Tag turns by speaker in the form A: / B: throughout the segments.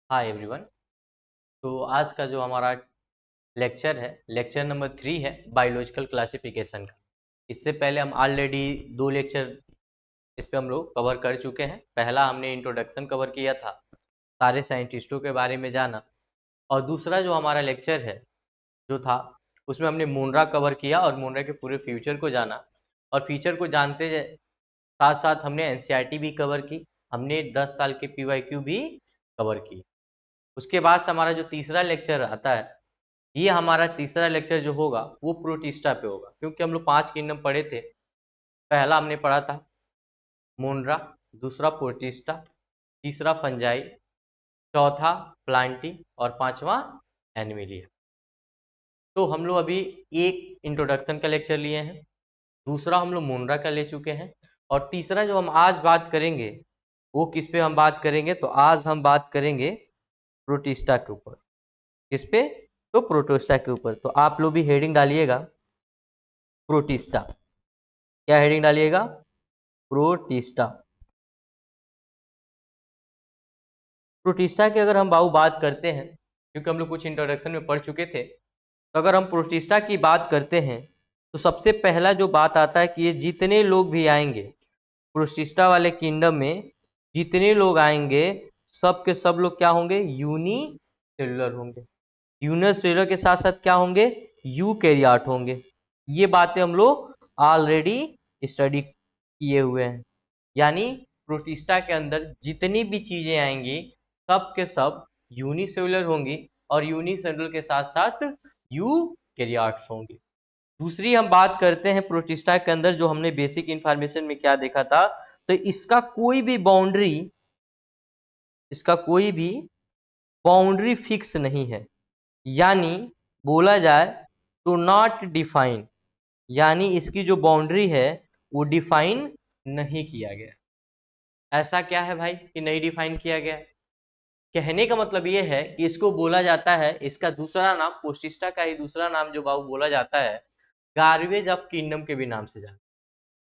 A: Hi everyone. तो आज का जो हमारा लेक्चर है, लेक्चर नंबर 3 है बायोलॉजिकल क्लासिफिकेशन का। इससे पहले हम ऑलरेडी 2 लेक्चर इस पे हम लोग कवर कर चुके हैं। पहला हमने इंट्रोडक्शन कवर किया था, सारे साइंटिस्टों के बारे में जाना, और दूसरा जो हमारा लेक्चर है जो था उसमें हमने मुनरा कवर किया और मुनरा के पूरे फ्यूचर को जाना। और फ्यूचर को जानते साथ साथ हमने एनसीईआरटी भी कवर की, हमने 10 साल के पीवाईक्यू भी कवर की। उसके बाद से हमारा जो तीसरा लेक्चर आता है, ये हमारा तीसरा लेक्चर जो होगा वो प्रोटिस्टा पे होगा, क्योंकि हम लोग 5 किंगडम पढ़े थे। पहला हमने पढ़ा था मोनरा, दूसरा प्रोटिस्टा, तीसरा फंजाई, चौथा प्लांटी और पांचवा एनिमेलिया। तो हम लोग अभी एक इंट्रोडक्शन का लेक्चर लिए हैं, दूसरा हम लोग मोनरा का ले चुके हैं, और तीसरा जो हम आज बात करेंगे वो किस पे हम बात करेंगे, तो आज हम बात करेंगे प्रोटिस्टा के ऊपर। किस पे? तो प्रोटिस्टा के ऊपर। तो आप लोग भी हेडिंग डालिएगा प्रोटिस्टा। क्या हेडिंग डालिएगा? प्रोटिस्टा। प्रोटिस्टा की अगर हम बात करते हैं, क्योंकि हम लोग कुछ इंट्रोडक्शन में पढ़ चुके थे, तो अगर हम प्रोटिस्टा की बात करते हैं तो सबसे पहला जो बात आता है कि ये जितने लोग भी आएंगे प्रोटिस्टा वाले किंगडम में, जितने लोग आएंगे सब के सब लोग क्या होंगे? यूनिसेलुलर होंगे। यूनिसेलुलर के साथ साथ क्या होंगे? यूकैरियोट होंगे। ये बातें हम लोग ऑलरेडी स्टडी किए हुए हैं। यानी प्रोटिस्टा के अंदर जितनी भी चीजें आएंगी सब के सब यूनिसेलुलर होंगी, और यूनिसेलुलर के साथ साथ यूकैरियोट्स होंगे। दूसरी हम बात करते हैं प्रोटिस्टा के अंदर, जो हमने बेसिक इंफॉर्मेशन में क्या देखा था, तो इसका कोई भी बाउंड्री फिक्स नहीं है। यानी बोला जाए तो नॉट डिफाइन, यानी इसकी जो बाउंड्री है वो डिफाइन नहीं किया गया। ऐसा क्या है भाई कि नहीं डिफाइन किया गया? कहने का मतलब ये है कि इसको बोला जाता है, इसका दूसरा नाम, प्रोटिस्टा का ही दूसरा नाम जो बाबू बोला जाता है, गार्बेज ऑफ किंगडम के भी नाम से जाता है।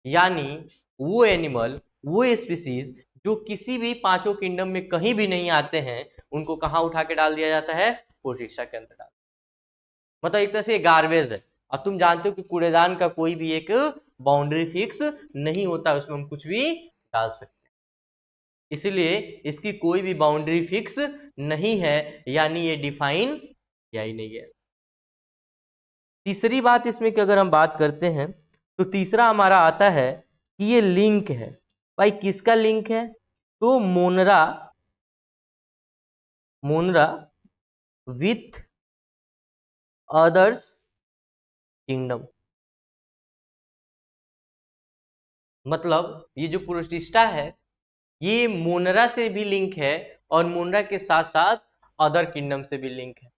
A: यानी वो एनिमल, वो स्पीसीज जो किसी भी पांचों किंगडम में कहीं भी नहीं आते हैं, उनको कहाँ उठा के डाल दिया जाता है? प्रोटिस्टा के अंदर डाल। मतलब एक तरह से गार्बेज है। और तुम जानते हो कि कूड़ेदान का कोई भी एक बाउंड्री फिक्स नहीं होता, उसमें हम कुछ भी डाल सकते हैं। इसलिए इसकी कोई भी बाउंड्री फिक्स नहीं है, यानी ये डिफाइन किया ही नहीं है। तीसरी बात इसमें कि अगर हम बात करते हैं तो तीसरा हमारा आता है कि ये लिंक है। भाई किसका लिंक है? तो मोनरा विथ अदर्स किंगडम। मतलब ये जो प्रोटिस्टा है ये मोनरा से भी लिंक है, और मोनरा के साथ साथ अदर किंगडम से भी लिंक है।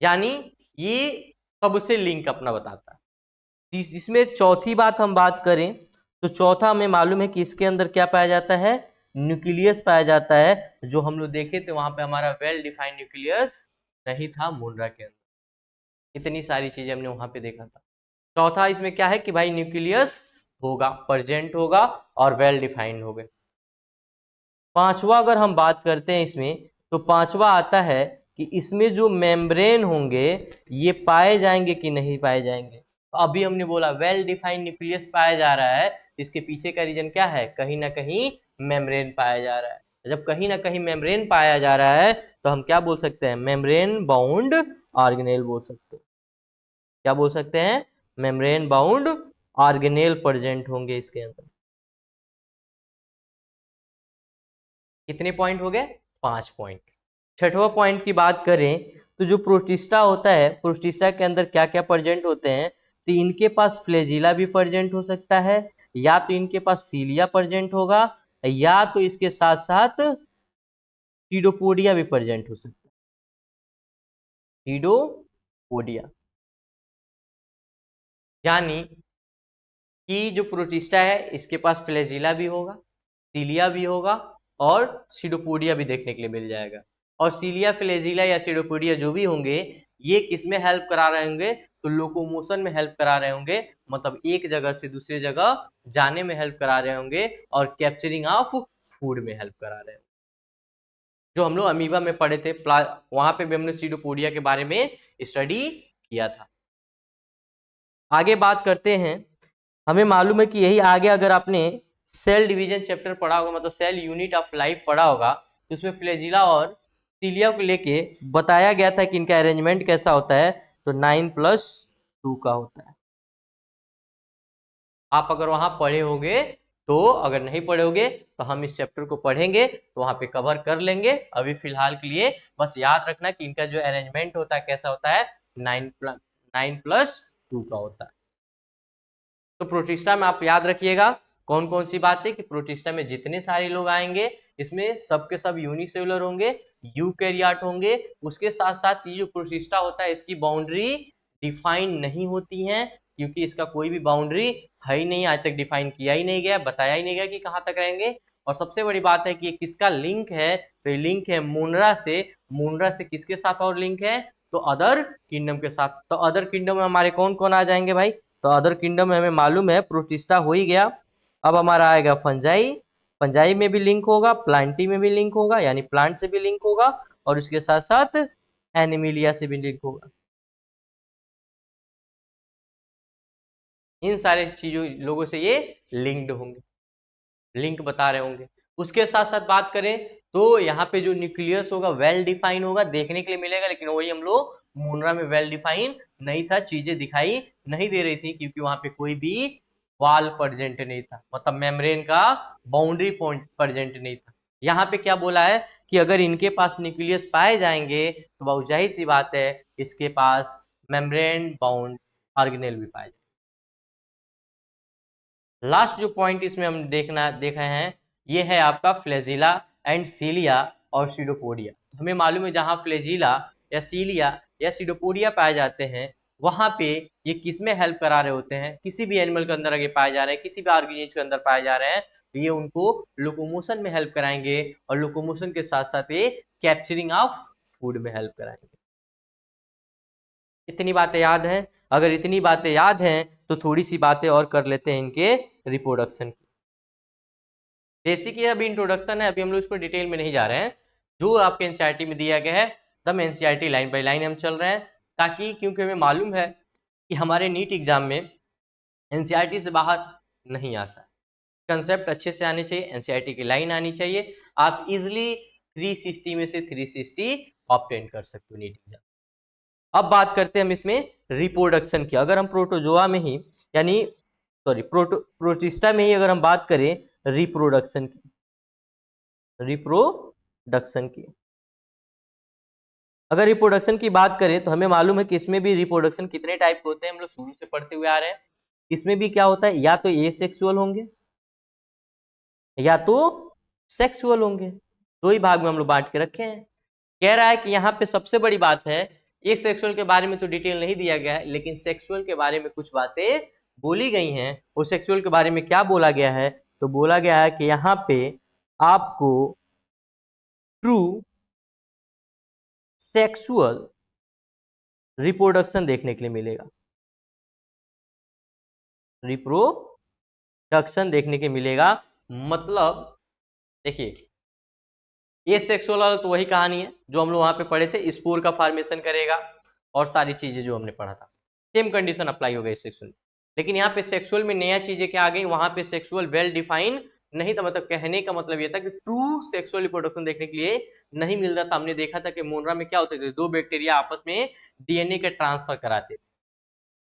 A: यानी ये सबसे लिंक अपना बताता है। इसमें चौथी बात हम बात करें तो चौथा हमें मालूम है कि इसके अंदर क्या पाया जाता है? न्यूक्लियस पाया जाता है। जो हम लोग देखे थे वहां पे हमारा वेल डिफाइंड न्यूक्लियस नहीं था मोनरा के अंदर। इतनी सारी चीजें हमने वहां पे देखा था। चौथा इसमें क्या है कि भाई न्यूक्लियस होगा, प्रेजेंट होगा और वेल डिफाइंड होगा। पांचवा अगर हम बात करते हैं इसमें, तो पांचवा आता है कि इसमें जो मेम्ब्रेन होंगे ये पाए जाएंगे कि नहीं पाए जाएंगे। तो अभी हमने बोला वेल डिफाइंड न्यूक्लियस पाया जा रहा है, इसके पीछे का रीजन क्या है? कहीं ना कहीं मेम्ब्रेन पाया जा रहा है। जब कहीं ना कहीं मेम्ब्रेन पाया जा रहा है तो हम क्या बोल सकते हैं? मेम्ब्रेन बाउंड ऑर्गेनेल बोल सकते हैं। क्या बोल सकते हैं? मेम्ब्रेन बाउंड ऑर्गेनेल प्रेजेंट होंगे इसके अंदर। कितने पॉइंट हो गए? 5 पॉइंट। छठवां पॉइंट की बात करें तो जो प्रोटिस्टा होता है, प्रोटिस्टा के अंदर क्या क्या प्रेजेंट होते हैं, तो इनके पास फ्लैजिला भी प्रेजेंट हो सकता है, या तो इनके पास सीलिया प्रेजेंट होगा, या तो इसके साथ साथ सीडोपोडिया भी प्रेजेंट हो सकता है। सीडोपोडिया यानी कि जो प्रोटिस्टा है इसके पास फ्लैजिला भी होगा, सीलिया भी होगा, और सीडोपोडिया भी देखने के लिए मिल जाएगा। और सीलिया, फ्लैजिला या सीडोपोडिया जो भी होंगे, ये किस में हेल्प करा रहे होंगे? तो लोकोमोशन में हेल्प करा रहे होंगे। मतलब एक जगह से दूसरी जगह जाने में हेल्प करा रहे होंगे, और कैप्चरिंग ऑफ फूड में हेल्प करा रहे होंगे। जो हम लोग अमीबा में पढ़े थे, वहां पे भी हमने सीडोपोडिया के बारे में स्टडी किया था। आगे बात करते हैं, हमें मालूम है कि यही आगे अगर आपने सेल डिवीजन चैप्टर पढ़ा होगा, मतलब सेल यूनिट ऑफ लाइफ पढ़ा होगा, तो उसमें फ्लैजिला और सीलिया को लेके बताया गया था कि इनका अरेंजमेंट कैसा होता है, तो 9+2 का होता है। आप अगर वहां पढ़े होगे तो, अगर नहीं पढ़े होगे तो हम इस चैप्टर को पढ़ेंगे तो वहां पे कवर कर लेंगे। अभी फिलहाल के लिए बस याद रखना कि इनका जो अरेंजमेंट होता है कैसा होता है, 9+2 का होता है। तो प्रोटिस्टा में आप याद रखिएगा कौन कौन सी बात है कि प्रोटिस्टा में जितने सारे लोग आएंगे इसमें सबके सब यूनिसेलुलर होंगे, यूकैरियोट होंगे। उसके साथ साथ ये जो प्रोटिस्टा होता है इसकी बाउंड्री डिफाइन नहीं होती है, क्योंकि इसका कोई भी बाउंड्री है ही नहीं, आज तक डिफाइन किया ही नहीं गया, बताया ही नहीं गया कि कहाँ तक रहेंगे। और सबसे बड़ी बात है कि ये किसका लिंक है, तो ये लिंक है मुनरा से। मुनरा से किसके साथ और लिंक है, तो अदर किंगडम के साथ। तो अदर किंगडम में हमारे कौन कौन आ जाएंगे भाई, तो अदर किंगडम में हमें मालूम है प्रोटिस्टा हो ही गया। अब हमारा आएगा फंजाई, फंजाई में भी लिंक होगा, प्लांटी में भी लिंक होगा, यानी प्लांट से भी लिंक होगा, और उसके साथ साथ एनिमिलिया से भी लिंक होगा। इन सारे चीजों लोगों से ये लिंक्ड होंगे, लिंक बता रहे होंगे। उसके साथ साथ बात करें तो यहाँ पे जो न्यूक्लियस होगा वेल डिफाइन होगा, देखने के लिए मिलेगा, लेकिन वही हम लोग मुनरा में वेल डिफाइन नहीं था, चीजें दिखाई नहीं दे रही थी, क्योंकि वहां पे कोई भी वाल प्रेजेंट नहीं था, मतलब मेम्ब्रेन का बाउंड्री पॉइंट प्रेजेंट नहीं था। यहाँ पे क्या बोला है कि अगर इनके पास न्यूक्लियस पाए जाएंगे तो बहुत जाहिर सी बात है इसके पास मेम्ब्रेन बाउंड ऑर्गेनेल भी पाए जाएंगे। लास्ट जो पॉइंट इसमें हम देखा है ये है आपका फ्लैजिला एंड सीलिया और सीडोपोडिया। हमें मालूम है जहां फ्लैजिला या सीलिया या सीडोपोडिया पाए जाते हैं वहां पे ये किस में हेल्प करा रहे होते हैं, किसी भी एनिमल के अंदर अगर पाए जा रहे हैं, किसी भी ऑर्गेनिज के अंदर पाए जा रहे हैं, तो ये उनको लोकोमोशन में हेल्प कराएंगे, और लोकोमोशन के साथ साथ ये कैप्चरिंग ऑफ फूड में हेल्प कराएंगे। इतनी बातें याद हैं? अगर इतनी बातें याद हैं तो थोड़ी सी बातें और कर लेते हैं इनके रिप्रोडक्शन की। बेसिक ये अभी इंट्रोडक्शन है, अभी हम लोग इसको डिटेल में नहीं जा रहे हैं। जो आपके एनसीईआरटी में दिया गया है तब एनसीईआरटी लाइन बाय लाइन हम चल रहे हैं, ताकि क्योंकि हमें मालूम है कि हमारे नीट एग्जाम में एनसीईआरटी से बाहर नहीं आता है। कंसेप्ट अच्छे से आने चाहिए, एनसीईआरटी की लाइन आनी चाहिए, आप इजिली 360 में से 360 ऑब्टेन कर सकते हो नीट एग्जाम। अब बात करते हैं हम इसमें रिप्रोडक्शन की। अगर हम प्रोटोजोआ में ही यानी प्रोटिस्टा में ही अगर हम बात करें रिप्रोडक्शन की, अगर रिप्रोडक्शन की बात करें तो हमें मालूम है कि इसमें भी रिप्रोडक्शन कितने टाइप के होते हैं, हम लोग शुरू से पढ़ते हुए आ रहे हैं। इसमें भी क्या होता है, या तो एसेक्सुअल होंगे या तो सेक्सुअल होंगे, दो ही भाग में हम लोग बांट के रखे हैं। कह रहा है कि यहाँ पे सबसे बड़ी बात है, ये सेक्सुअल के बारे में तो डिटेल नहीं दिया गया है, लेकिन सेक्सुअल के बारे में कुछ बातें बोली गई हैं। और सेक्सुअल के बारे में क्या बोला गया है, तो बोला गया है कि यहाँ पे आपको ट्रू सेक्सुअल रिप्रोडक्शन देखने के लिए मिलेगा, रिप्रोडक्शन देखने के मिलेगा। मतलब देखिए, ये सेक्सुअल वाला तो वही कहानी है जो हम लोग वहां पे पढ़े थे, स्पोर का फॉर्मेशन करेगा और सारी चीजें जो हमने पढ़ा था, सेम कंडीशन अप्लाई हो गई सेक्सुअल। लेकिन यहाँ पे सेक्सुअल में नया चीजें क्या आ गई, वहां पे सेक्सुअल वेल डिफाइन नहीं था, मतलब कहने का मतलब ये था कि ट्रू सेक्सुअल रिप्रोडक्शन देखने के लिए नहीं मिल रहा था। हमने देखा था कि मोनरा में क्या होते थे, दो बैक्टीरिया आपस में डीएनए के ट्रांसफर कराते थे,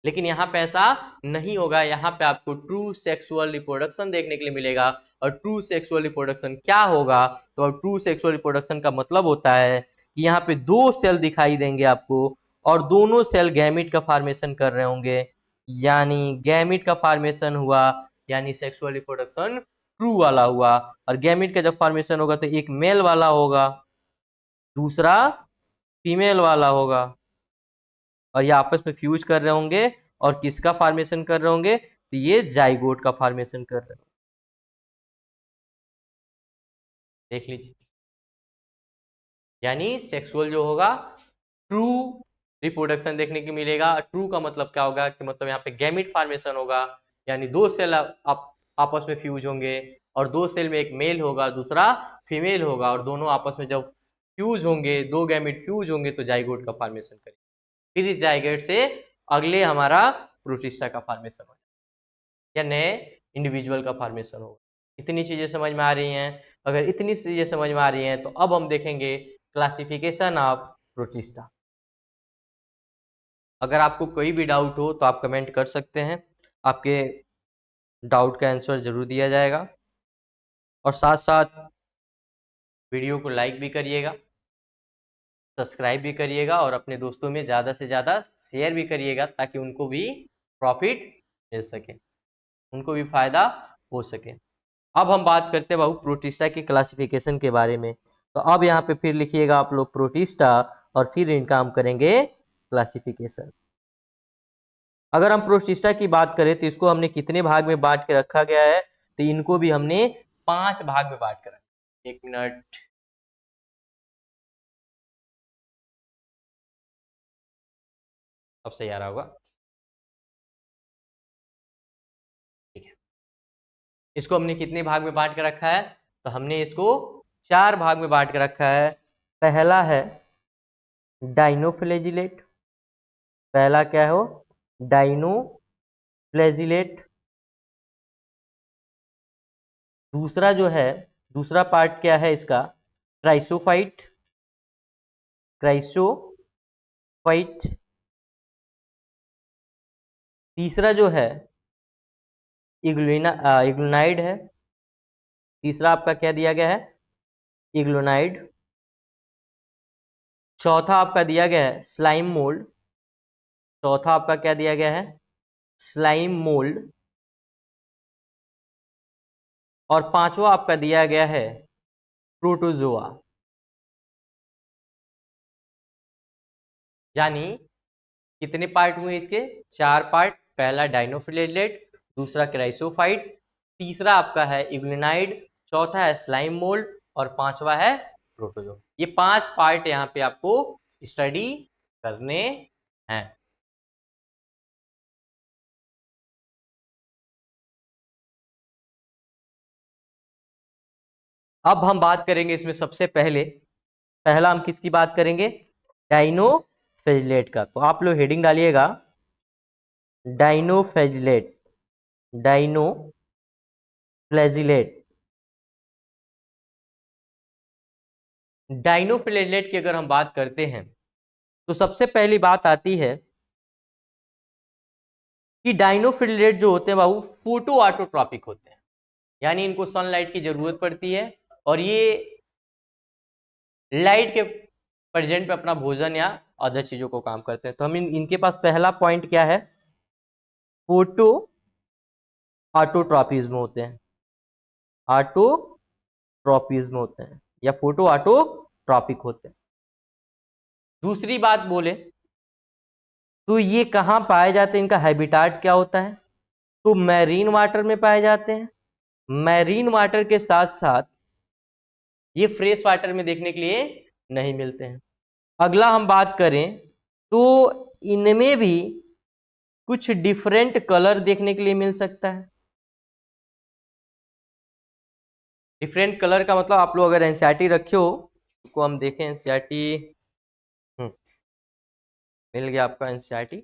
A: लेकिन यहाँ पे ऐसा नहीं होगा। यहाँ पे आपको ट्रू सेक्सुअल रिप्रोडक्शन देखने के लिए मिलेगा। और ट्रू सेक्सुअल रिप्रोडक्शन क्या होगा, तो ट्रू सेक्सुअल रिप्रोडक्शन का मतलब होता है कि यहाँ पे दो सेल दिखाई देंगे आपको, और दोनों सेल गैमिट का फॉर्मेशन कर रहे होंगे, यानी गैमिट का फॉर्मेशन हुआ यानी सेक्सुअल रिप्रोडक्शन ट्रू वाला हुआ। और गैमिट का जब फॉर्मेशन होगा तो एक मेल वाला होगा, दूसरा फीमेल वाला होगा, और ये आपस में फ्यूज कर रहे होंगे, और किसका फॉर्मेशन कर रहे होंगे, तो ये जाइगोट का फॉर्मेशन कर रहे होंगे। देख लीजिए, यानी सेक्सुअल जो होगा ट्रू रिप्रोडक्शन देखने को मिलेगा। ट्रू का मतलब क्या होगा कि मतलब यहाँ पे गैमिट फॉर्मेशन होगा, यानी दो सेल आपस में फ्यूज होंगे, और दो सेल में एक मेल होगा दूसरा फीमेल होगा, और दोनों आपस में जब फ्यूज होंगे, 2 गैमेट फ्यूज होंगे तो जाइगोट का फॉर्मेशन करेंगे। फिर इस जाइगोट से अगले हमारा प्रोटिस्टा का फॉर्मेशन होगा या नए इंडिविजुअल का फॉर्मेशन होगा। इतनी चीजें समझ में आ रही हैं? अगर इतनी चीजें समझ में आ रही हैं तो अब हम देखेंगे क्लासिफिकेशन ऑफ प्रोटिस्टा। अगर आपको कोई भी डाउट हो तो आप कमेंट कर सकते हैं, आपके डाउट का आंसर जरूर दिया जाएगा। और साथ साथ वीडियो को लाइक भी करिएगा, सब्सक्राइब भी करिएगा और अपने दोस्तों में ज़्यादा से ज़्यादा शेयर भी करिएगा ताकि उनको भी प्रॉफिट मिल सके, उनको भी फायदा हो सके। अब हम बात करते हैं बाबू प्रोटिस्टा के क्लासिफिकेशन के बारे में। तो अब यहाँ पे फिर लिखिएगा आप लोग प्रोटिस्टा और फिर इनका हम करेंगे क्लासिफिकेशन। अगर हम प्रोटिस्टा की बात करें तो इसको हमने कितने भाग में बांट के रखा गया है, तो इनको भी हमने 5 भाग में बांट कर रखा। 1 मिनट, अब सही आ रहा होगा, ठीक है। इसको हमने कितने भाग में बांट कर रखा है, तो हमने इसको 4 भाग में बांट कर रखा है। पहला है डाइनोफ्लैजिलेट, पहला क्या हो, डाइनोफ्लैजिलेट। दूसरा जो है, दूसरा पार्ट क्या है इसका, क्राइसोफाइट, क्राइसोफाइट। तीसरा जो है इग्लोनाइड है, तीसरा आपका क्या दिया गया है, इग्लोनाइड। चौथा आपका दिया गया है स्लाइम मोल्ड, चौथा आपका क्या दिया गया है, स्लाइम मोल्ड। और पांचवा आपका दिया गया है प्रोटोजोआ। यानी कितने पार्ट हुए इसके, 4 पार्ट। पहला डाइनोफ्लैजिलेट, दूसरा क्राइसोफाइट, तीसरा आपका है इग्लिनाइड, चौथा है स्लाइम मोल्ड और पांचवा है प्रोटोजोआ। ये 5 पार्ट यहाँ पे आपको स्टडी करने हैं। अब हम बात करेंगे इसमें सबसे पहले, पहला हम किसकी बात करेंगे, डाइनोफ्लैजिलेट का। तो आप लोग हेडिंग डालिएगा डाइनोफ्लैजिलेट, डाइनोफ्लैजिलेट। डाइनोफ्लैजिलेट की अगर हम बात करते हैं तो सबसे पहली बात आती है कि डाइनोफ्लैजिलेट जो होते हैं बाबू फोटो ऑटोट्रॉपिक होते हैं, यानी इनको सनलाइट की जरूरत पड़ती है और ये लाइट के प्रेजेंट पे अपना भोजन या अदर चीजों को काम करते हैं। तो हम इनके पास पहला पॉइंट क्या है, फोटो ऑटोट्रॉपिज्म होते हैं, ऑटोट्रॉपिज्म होते हैं या फोटो ऑटोट्रॉपिक होते हैं। दूसरी बात बोले तो ये कहाँ पाए जाते हैं, इनका हैबिटाट क्या होता है, तो मैरीन वाटर में पाए जाते हैं। मैरीन वाटर के साथ साथ ये फ्रेश वाटर में देखने के लिए नहीं मिलते हैं। अगला हम बात करें तो इनमें भी कुछ डिफरेंट कलर देखने के लिए मिल सकता है। डिफरेंट कलर का मतलब आप लोग अगर एनसीईआरटी रखे हो तो हम देखें, एनसीईआरटी मिल गया आपका, एनसीईआरटी,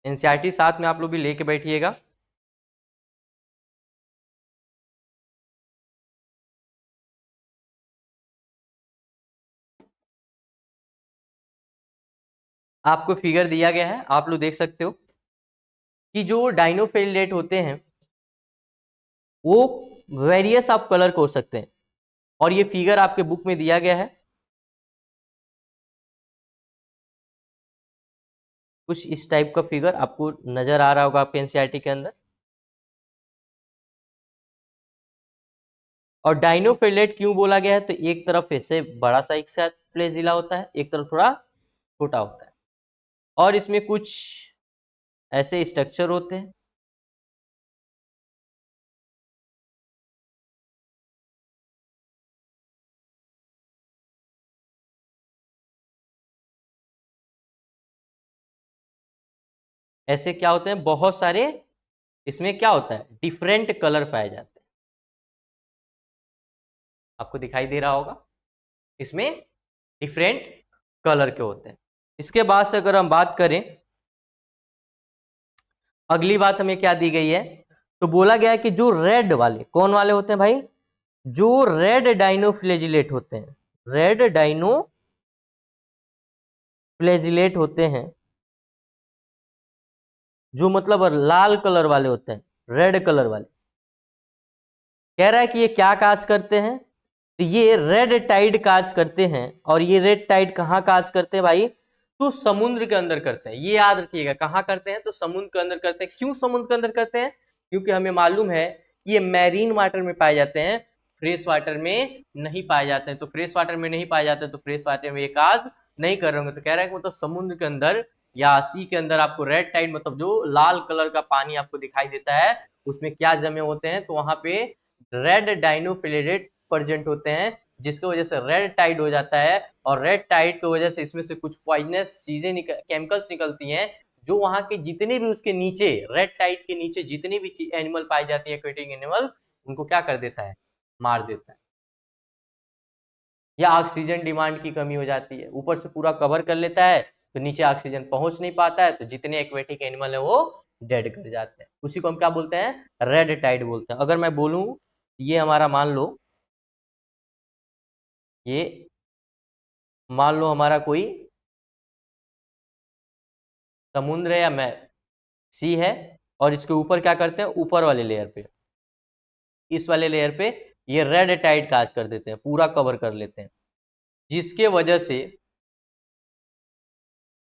A: एनसीईआरटी साथ में आप लोग भी लेके बैठिएगा। आपको फिगर दिया गया है, आप लोग देख सकते हो कि जो डाइनोफ्लैजिलेट होते हैं वो वेरियस ऑफ कलर के हो सकते हैं और ये फिगर आपके बुक में दिया गया है। कुछ इस टाइप का फिगर आपको नजर आ रहा होगा आपके एनसीईआरटी के अंदर। और डाइनोफ्लैजिलेट क्यों बोला गया है, तो एक तरफ ऐसे बड़ा सा एक साथ फ्लैजिला होता है, एक तरफ थोड़ा छोटा होता है और इसमें कुछ ऐसे स्ट्रक्चर होते हैं। ऐसे क्या होते हैं, बहुत सारे इसमें क्या होता है, डिफरेंट कलर पाए जाते हैं। आपको दिखाई दे रहा होगा, इसमें डिफरेंट कलर के होते हैं। इसके बाद से अगर हम बात करें, अगली बात हमें क्या दी गई है, तो बोला गया है कि जो रेड वाले, कौन वाले होते हैं भाई, जो रेड डाइनोफ्लेजिलेट होते हैं, रेड डाइनोफ्लेजिलेट होते हैं, जो मतलब लाल कलर वाले होते हैं, रेड कलर वाले, कह रहा है कि ये क्या काज करते हैं, तो ये रेड टाइड काज करते हैं। और ये रेड टाइड कहाँ काज करते हैं भाई, तो समुद्र के अंदर करते हैं। ये याद रखिएगा, कहाँ करते हैं, तो समुद्र के अंदर करते हैं। क्यों समुद्र के अंदर करते हैं, क्योंकि हमें मालूम है कि ये मैरीन वाटर में पाए जाते हैं, फ्रेश वाटर में नहीं पाए जाते हैं। तो फ्रेश वाटर में नहीं पाए जाते हैं, तो फ्रेश वाटर में ये काज नहीं कर रहे होंगे। तो कह रहा है कि मतलब समुद्र के अंदर या सी के अंदर आपको रेड टाइड मतलब जो लाल कलर का पानी आपको दिखाई देता है, उसमें क्या जमे होते हैं, तो वहां पे रेड डाइनोफिलेटेड प्रेजेंट होते हैं, जिसकी वजह से रेड टाइड हो जाता है। और रेड टाइड की वजह से इसमें से कुछ पॉइजनस चीजें केमिकल्स निकलती हैं, जो वहां के जितने भी उसके नीचे, रेड टाइड के नीचे जितनी भी एनिमल पाई जाती है, एक्वेटिक एनिमल, उनको क्या कर देता है, मार देता है। या ऑक्सीजन डिमांड की कमी हो जाती है, ऊपर से पूरा कवर कर लेता है, तो नीचे ऑक्सीजन पहुंच नहीं पाता है, तो जितने एक्वेटिक एनिमल है वो डेड कर जाते हैं। उसी को हम क्या बोलते हैं, रेड टाइड बोलते हैं। अगर मैं बोलूं, ये हमारा मान लो, ये मान लो हमारा कोई समुद्र है या मैं सी है, और इसके ऊपर क्या करते हैं, ऊपर वाले लेयर पे, इस वाले लेयर पे ये रेड टाइड काज कर देते हैं, पूरा कवर कर लेते हैं, जिसके वजह से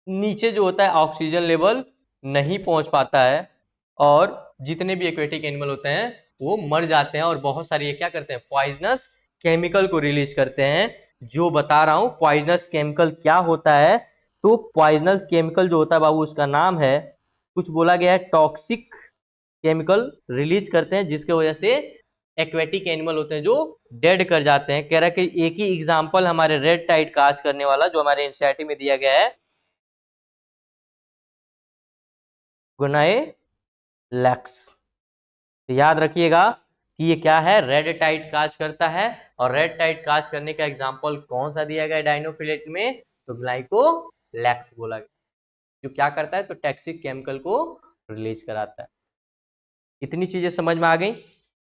A: नीचे जो होता है ऑक्सीजन लेवल नहीं पहुंच पाता है, और जितने भी एक्वेटिक एनिमल होते हैं वो मर जाते हैं। और बहुत सारे ये क्या करते हैं, पॉइजनस केमिकल को रिलीज करते हैं। जो बता रहा हूं पॉइजनस केमिकल क्या होता है, तो पॉइजनस केमिकल जो होता है बाबू, उसका नाम है, कुछ बोला गया है, टॉक्सिक केमिकल रिलीज करते हैं, जिसके वजह से एक्वेटिक एनिमल होते हैं जो डेड कर जाते हैं। कह रहा है कि एक ही एग्जांपल हमारे रेड टाइड काज करने वाला जो हमारे एनसीईआरटी में दिया गया है, गुनाए लैक्स। तो याद रखिएगा कि ये क्या है, रेड टाइड काज करता है। और रेड टाइड काज करने का एग्जांपल कौन सा दिया गया डाइनोफिलेट में, तो ग्लाइकोलैक्स बोला गया, जो क्या करता है, तो टॉक्सिक केमिकल को रिलीज कराता है। इतनी चीजें समझ में आ गई।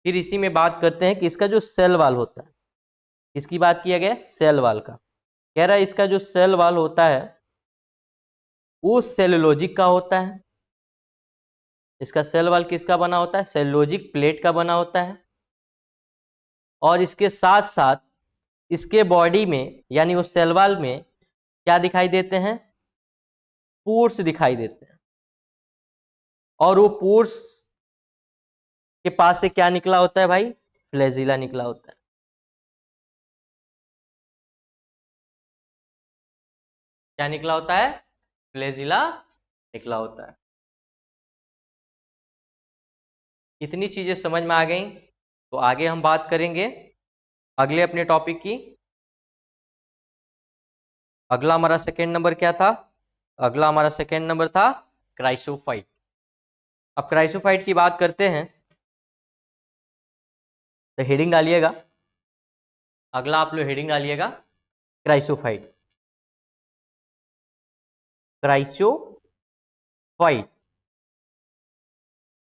A: फिर इसी में बात करते हैं कि इसका जो सेल वाल होता है, इसकी बात किया गया सेल वाल का। कह रहा है इसका जो सेल वाल होता है वो सेलुलोजिक का होता है। इसका सेल वाल किसका बना होता है, सेलुलोजिक प्लेट का बना होता है। और इसके साथ साथ इसके बॉडी में, यानी उस सेल वाल में क्या दिखाई देते हैं, पोर्स दिखाई देते हैं। और वो पोर्स के पास से क्या निकला होता है भाई, फ्लैजिला निकला होता है। क्या निकला होता है, फ्लैजिला निकला होता है। इतनी चीजें समझ में आ गई, तो आगे हम बात करेंगे अगले अपने टॉपिक की। अगला हमारा सेकेंड नंबर क्या था, अगला हमारा सेकेंड नंबर था क्राइसोफाइट। अब क्राइसोफाइट की बात करते हैं, तो हेडिंग डालिएगा, अगला आप लोग हेडिंग डालिएगा क्राइसोफाइट। क्राइसोफाइट,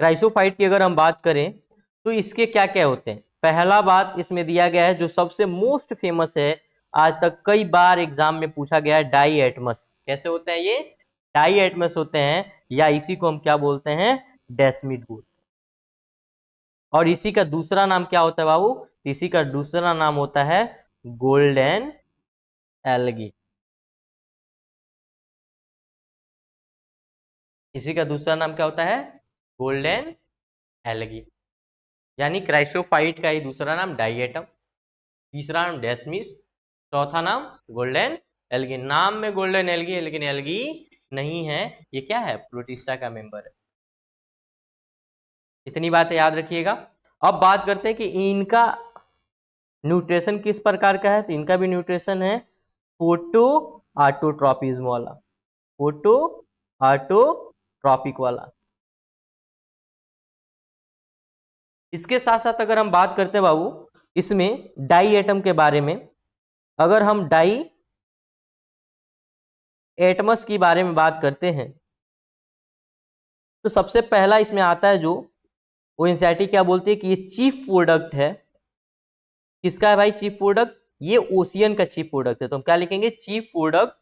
A: क्राइसोफाइट की अगर हम बात करें तो इसके क्या क्या होते हैं। पहला बात इसमें दिया गया है, जो सबसे मोस्ट फेमस है, आज तक कई बार एग्जाम में पूछा गया है, डाई एटमस। कैसे होते हैं ये, डाई एटमस होते हैं, या इसी को हम क्या बोलते हैं, डेस्मिड बोलते हैं। और इसी का दूसरा नाम क्या होता है बाबू, इसी का दूसरा नाम होता है गोल्डन एल्गी। इसी का दूसरा नाम क्या होता है, गोल्डन एल्गी। यानी क्राइसोफाइट का ही दूसरा नाम डाइएटम, तीसरा नाम डेस्मिस, चौथा नाम गोल्डन एल्गी। नाम में गोल्डन एल्गी है, लेकिन एल्गी नहीं है, ये क्या है, प्रोटिस्टा का मेंबर है। इतनी बातें याद रखिएगा। अब बात करते हैं कि इनका न्यूट्रिशन किस प्रकार का है, तो इनका भी न्यूट्रिशन है फोटो ऑटोट्रॉपिज्म वाला, फोटो ऑटोट्रॉपिक वाला। इसके साथ साथ अगर हम बात करते हैं बाबू इसमें डाई एटम के बारे में, अगर हम डाई एटमस के बारे में बात करते हैं तो सबसे पहला इसमें आता है जो वो एनसीईआरटी क्या बोलती है कि ये चीफ प्रोडक्ट है। किसका है भाई चीफ प्रोडक्ट? ये ओशियन का चीफ प्रोडक्ट है। तो हम क्या लिखेंगे? चीफ प्रोडक्ट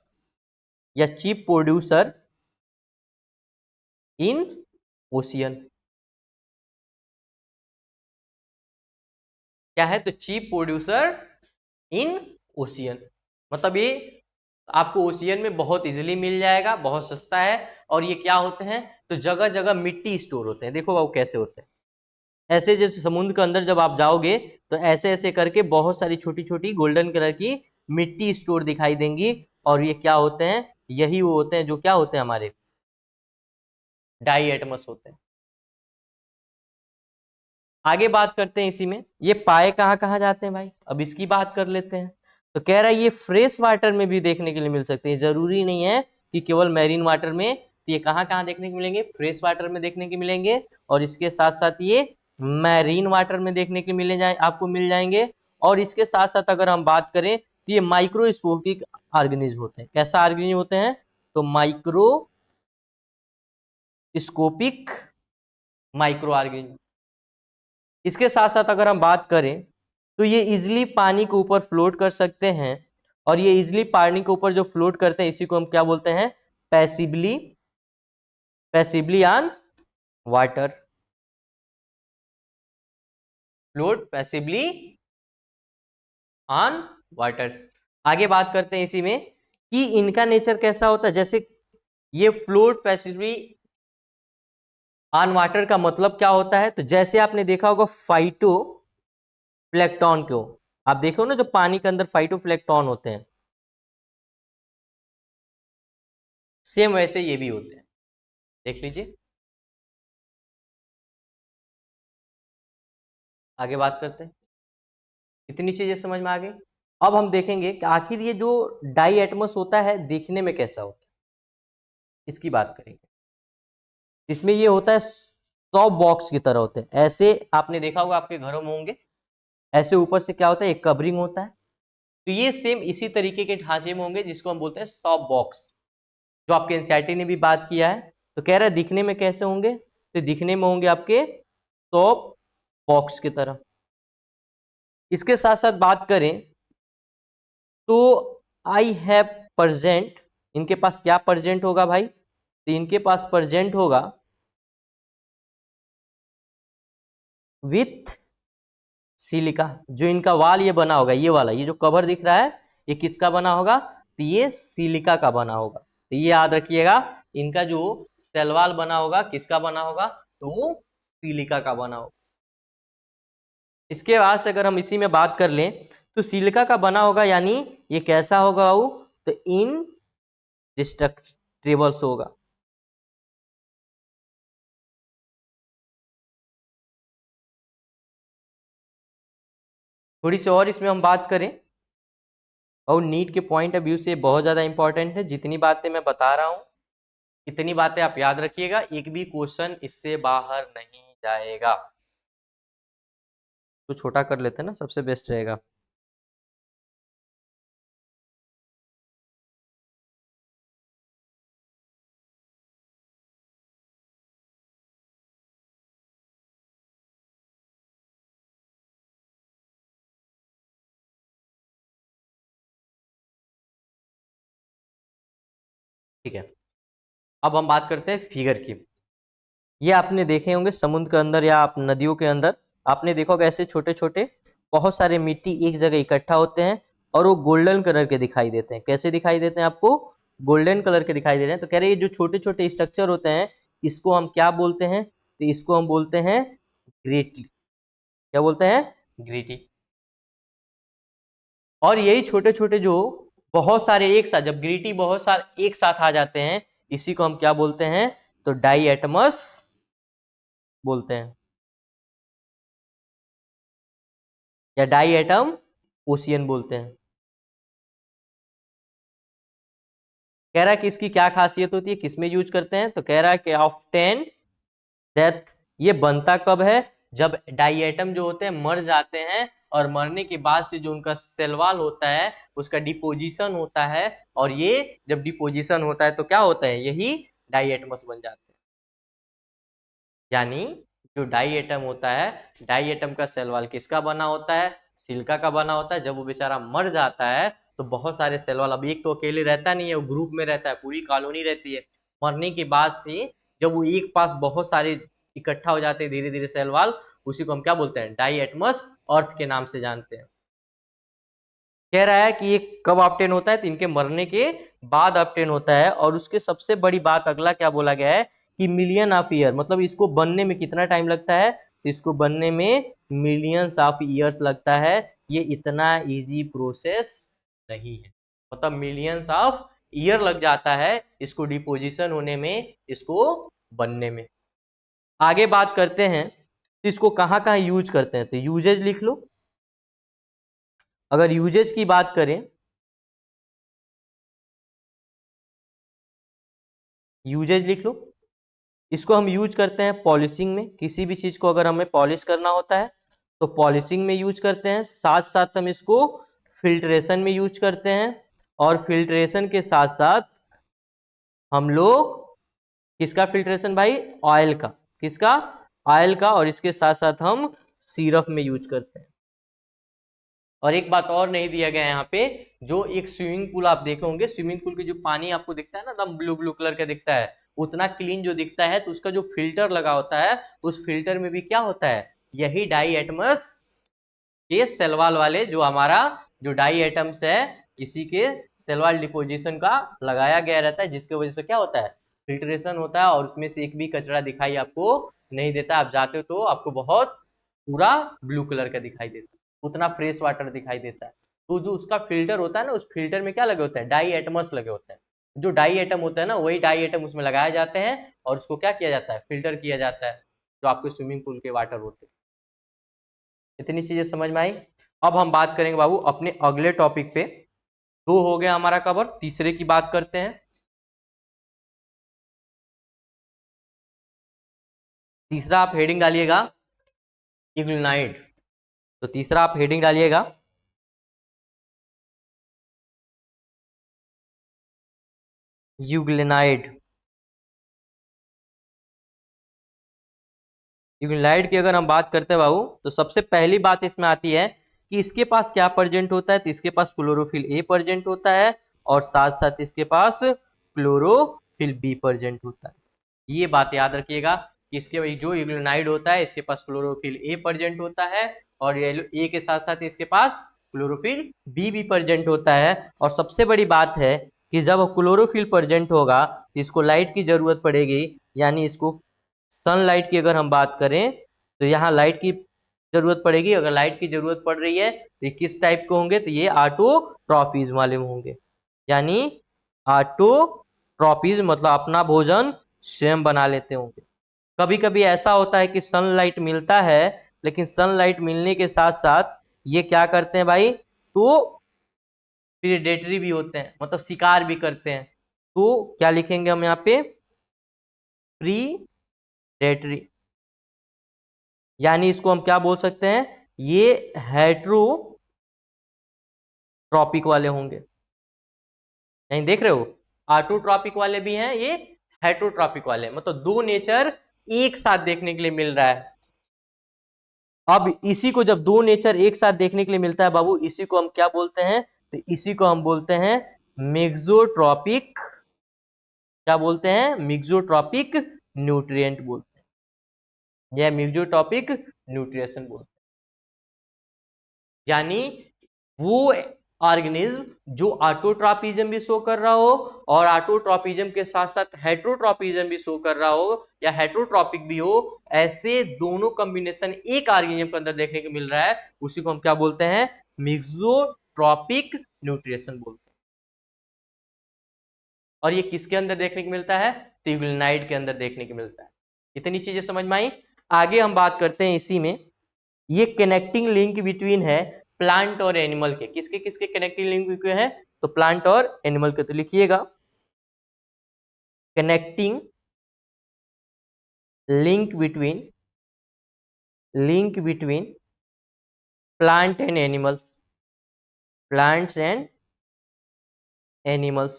A: या चीफ प्रोड्यूसर इन ओशियन। क्या है? तो चीफ प्रोड्यूसर इन ओशियन, मतलब ये आपको ओशियन में बहुत इजीली मिल जाएगा, बहुत सस्ता है। और ये क्या होते हैं? तो जगह जगह मिट्टी स्टोर होते हैं। देखो वो कैसे होते हैं। ऐसे जैसे समुद्र के अंदर जब आप जाओगे तो ऐसे ऐसे करके बहुत सारी छोटी छोटी गोल्डन कलर की मिट्टी स्टोर दिखाई देंगी। और ये क्या होते हैं? यही वो होते हैं जो क्या होते हैं? हमारे डाई एटमस होते हैं। आगे बात करते हैं इसी में, ये पाए कहाँ कहाँ जाते हैं भाई? अब इसकी बात कर लेते हैं। तो कह रहा है ये फ्रेश वाटर में भी देखने के लिए मिल सकते हैं। जरूरी नहीं है कि केवल मैरीन वाटर में। तो ये कहाँ कहाँ देखने को मिलेंगे? फ्रेश वाटर में देखने के मिलेंगे। और इसके साथ साथ ये मैरीन वाटर में देखने के मिले जाए आपको मिल जाएंगे। और इसके साथ साथ अगर हम बात करें तो ये माइक्रोस्कोपिक ऑर्गेनिज्म होते हैं। कैसा ऑर्गेनिज्म होते हैं? तो माइक्रोस्कोपिक माइक्रो ऑर्गेनिज्म। इसके साथ साथ अगर हम बात करें तो ये इजिली पानी के ऊपर फ्लोट कर सकते हैं। और ये इजिली पानी के ऊपर जो फ्लोट करते हैं इसी को हम क्या बोलते हैं? Passively passively on water. Float passively on water. आगे बात करते हैं इसी में कि इनका नेचर कैसा होता है। जैसे ये फ्लोट पैसिवली ऑन वाटर का मतलब क्या होता है? तो जैसे आपने देखा होगा फाइटो प्लैंक्टन को, आप देखो ना जो पानी के अंदर फाइटोप्लैंक्टन होते हैं, सेम वैसे ये भी होते हैं। देख लीजिए। आगे बात करते हैं। इतनी चीजें समझ में आ गई। अब हम देखेंगे कि आखिर ये जो डाई एटमस होता है दिखने में कैसा होता है, इसकी बात करेंगे। इसमें ये होता है सॉफ्ट बॉक्स की तरह होते हैं। ऐसे आपने देखा होगा आपके घरों में होंगे। ऐसे ऊपर से क्या होता है? एक कवरिंग होता है। तो ये सेम इसी तरीके के ढांचे में होंगे जिसको हम बोलते हैं सॉफ्ट बॉक्स, जो आपके एनसीईआरटी ने भी बात किया है। तो कह रहा है दिखने में कैसे होंगे? तो दिखने में होंगे आपके सॉफ्ट बॉक्स की तरह। इसके साथ साथ बात करें तो आई हैव प्रेजेंट, इनके पास क्या प्रेजेंट होगा भाई? तो इनके पास प्रेजेंट होगा विथ सिलिका। जो इनका वाल ये बना होगा, ये वाला, ये जो कवर दिख रहा है, ये किसका बना होगा? तो ये सिलिका का बना होगा। तो ये याद रखिएगा, इनका जो सेलवाल बना होगा किसका बना होगा? तो वो सिलिका का बना होगा। इसके बाद से अगर हम इसी में बात कर लें तो सिलिका का बना होगा, यानी ये कैसा होगा वो? तो इनडिस्ट्रक्टिबल्स होगा। थोड़ी सी और इसमें हम बात करें और नीट के पॉइंट ऑफ व्यू से बहुत ज्यादा इंपॉर्टेंट है। जितनी बातें मैं बता रहा हूं इतनी बातें आप याद रखिएगा, एक भी क्वेश्चन इससे बाहर नहीं जाएगा। तो छोटा कर लेते हैं ना, सबसे बेस्ट रहेगा। ठीक है, अब हम बात करते हैं फिगर की। ये आपने देखे होंगे समुद्र के अंदर या आप नदियों के अंदर, आपने देखा होगा ऐसे छोटे छोटे बहुत सारे मिट्टी एक जगह इकट्ठा होते हैं और वो गोल्डन कलर के दिखाई देते हैं। कैसे दिखाई देते हैं आपको? गोल्डन कलर के दिखाई दे रहे हैं। तो कह रहे हैं ये जो छोटे छोटे स्ट्रक्चर होते हैं इसको हम क्या बोलते हैं? तो इसको हम बोलते हैं ग्रेटी। क्या बोलते हैं? ग्रेटी। और यही छोटे छोटे जो बहुत सारे एक साथ, जब ग्रीटी बहुत सारे एक साथ आ जाते हैं इसी को हम क्या बोलते हैं? तो डाई एटमस बोलते हैं, या डाई एटम ओशियन बोलते हैं। कह रहा है कि इसकी क्या खासियत होती है, किसमें यूज करते हैं? तो कह रहा है कि ऑफ्टेन डेथ, ये बनता कब है? जब डाई एटम जो होते हैं मर जाते हैं और मरने के बाद से जो उनका सेल वॉल होता है उसका डिपोजिशन होता है, और ये जब डिपोजिशन होता है तो क्या होता है, यही डाइएटमस बन जाते हैं। यानी जो डाई एटम होता है, डाई एटम का सेल वॉल किसका बना होता है, सिलिका का बना होता है। जब वो बेचारा मर जाता है तो बहुत सारे सेल वॉल, अब एक तो अकेले रहता नहीं है, वो ग्रुप में रहता है, पूरी कॉलोनी रहती है। मरने के बाद से जब वो एक पास बहुत सारे इकट्ठा हो जाते हैं धीरे धीरे सेल वॉल, उसी को हम क्या बोलते हैं, डाई एटमस अर्थ के नाम से जानते हैं। कह रहा है कि ये कब ऑब्टेन होता है, तो इनके मरने के बाद ऑब्टेन होता है। और उसके सबसे बड़ी बात अगला क्या बोला गया है कि मिलियन ऑफ ईयर, मतलब इसको बनने में कितना टाइम लगता है, तो इसको बनने में मिलियंस ऑफ ईयर्स लगता है। ये इतना इजी प्रोसेस नहीं है, मतलब मिलियंस ऑफ ईयर लग जाता है इसको डिपोजिशन होने में, इसको बनने में। आगे बात करते हैं तो इसको कहाँ कहाँ यूज करते हैं, तो यूजेज लिख लो। अगर यूजेज की बात करें, यूजेज लिख लो। इसको हम यूज करते हैं पॉलिशिंग में, किसी भी चीज को अगर हमें पॉलिश करना होता है तो पॉलिशिंग में यूज करते हैं। साथ साथ हम इसको फिल्ट्रेशन में यूज करते हैं, और फिल्ट्रेशन के साथ साथ हम लोग किसका फिल्ट्रेशन भाई, ऑयल का, किसका, ऑयल का। और इसके साथ साथ हम सिरप में यूज करते हैं। और एक बात और नहीं दिया गया है यहाँ पे, जो एक स्विमिंग पूल आप देखे होंगे, स्विमिंग पूल के जो पानी आपको दिखता है ना, एकदम ब्लू ब्लू कलर का दिखता है, उतना क्लीन जो दिखता है, तो उसका जो फिल्टर लगा होता है, उस फिल्टर में भी क्या होता है, यही डाई एटमस के सेलवाल वाले, जो हमारा जो डाई एटम्स है, इसी के सेलवाल डिपोजिशन का लगाया गया रहता है, जिसकी वजह से क्या होता है, फिल्ट्रेशन होता है, और उसमें से एक भी कचरा दिखाई आपको नहीं देता। आप जाते हो तो आपको बहुत पूरा ब्लू कलर का दिखाई देता है, उतना फ्रेश वाटर दिखाई देता है। तो जो उसका फिल्टर होता है ना, उस फिल्टर में क्या लगे होते हैं, डाई एटमस लगे होते हैं। जो डाई एटम होता है ना, वही डाई एटम उसमें लगाए जाते हैं, और उसको क्या किया जाता है, फिल्टर किया जाता है, जो आपके स्विमिंग पूल के वाटर होते हैं। इतनी चीजें समझ में आई। अब हम बात करेंगे बाबू अपने अगले टॉपिक पे। दो हो गया हमारा कवर, तीसरे की बात करते हैं। तीसरा आप हेडिंग डालिएगा इग्निनाइट। तो तीसरा आप हेडिंग डालिएगा यूग्लिनाइड। यूग्लिनाइड की अगर हम बात करते हैं बाबू, तो सबसे पहली बात इसमें आती है कि इसके पास क्या प्रेजेंट होता है, तो इसके पास क्लोरोफिल ए प्रेजेंट होता है, और साथ साथ इसके पास क्लोरोफिल बी प्रेजेंट होता है। ये बात याद रखिएगा कि इसके जो यूग्लिनाइड होता है, इसके पास क्लोरोफिल ए प्रेजेंट होता है, और ए के साथ साथ इसके पास क्लोरोफिल बी भी प्रेजेंट होता है। और सबसे बड़ी बात है कि जब क्लोरोफिल प्रेजेंट होगा तो इसको लाइट की जरूरत पड़ेगी, यानी इसको सनलाइट की अगर हम बात करें तो यहाँ लाइट की जरूरत पड़ेगी। अगर लाइट की जरूरत पड़ रही है तो ये किस टाइप के होंगे, तो ये ऑटोट्रॉफीज वाले होंगे। यानी ऑटोट्रॉफीज मतलब अपना भोजन स्वयं बना लेते होंगे। कभी कभी ऐसा होता है कि सनलाइट मिलता है, लेकिन सनलाइट मिलने के साथ साथ ये क्या करते हैं भाई, तो प्रीडेटरी भी होते हैं, मतलब शिकार भी करते हैं। तो क्या लिखेंगे हम यहाँ पे, प्रीडेटरी। यानी इसको हम क्या बोल सकते हैं, ये हेट्रोट्रॉपिक वाले होंगे। नहीं देख रहे हो, ऑटोट्रॉपिक वाले भी हैं, ये हेट्रोट्रॉपिक वाले, मतलब दो नेचर एक साथ देखने के लिए मिल रहा है। अब इसी को जब दो नेचर एक साथ देखने के लिए मिलता है बाबू, इसी को हम क्या बोलते हैं, तो इसी को हम बोलते हैं मिक्सोट्रॉपिक। क्या बोलते हैं, मिक्सोट्रॉपिक न्यूट्रिएंट बोलते हैं, या मिक्सोट्रॉपिक न्यूट्रिएशन बोलते हैं। यानी वो ऑर्गेनिज्म जो ऑटोट्रॉपिज्म भी शो कर रहा हो, और ऑटोट्रॉपिज्म के साथ साथ हेट्रोट्रॉपिज्म भी शो कर रहा हो, या हेट्रोट्रॉपिक भी हो, ऐसे दोनों कॉम्बिनेशन एक ऑर्गेनिज्म के अंदर देखने को मिल रहा है, उसी को हम क्या बोलते हैं, मिक्सोट्रॉपिक न्यूट्रिएशन बोलते हैं। और ये किसके अंदर देखने को मिलता है, टिग्लिनाइड के अंदर देखने को मिलता है। इतनी चीजें समझ में आई। आगे हम बात करते हैं इसी में, ये कनेक्टिंग लिंक बिटवीन है प्लांट और एनिमल के, किसके किसके कनेक्टिंग लिंक बिटवीन है, तो प्लांट और एनिमल के। तो लिखिएगा connecting link between plant and animals, plants and animals,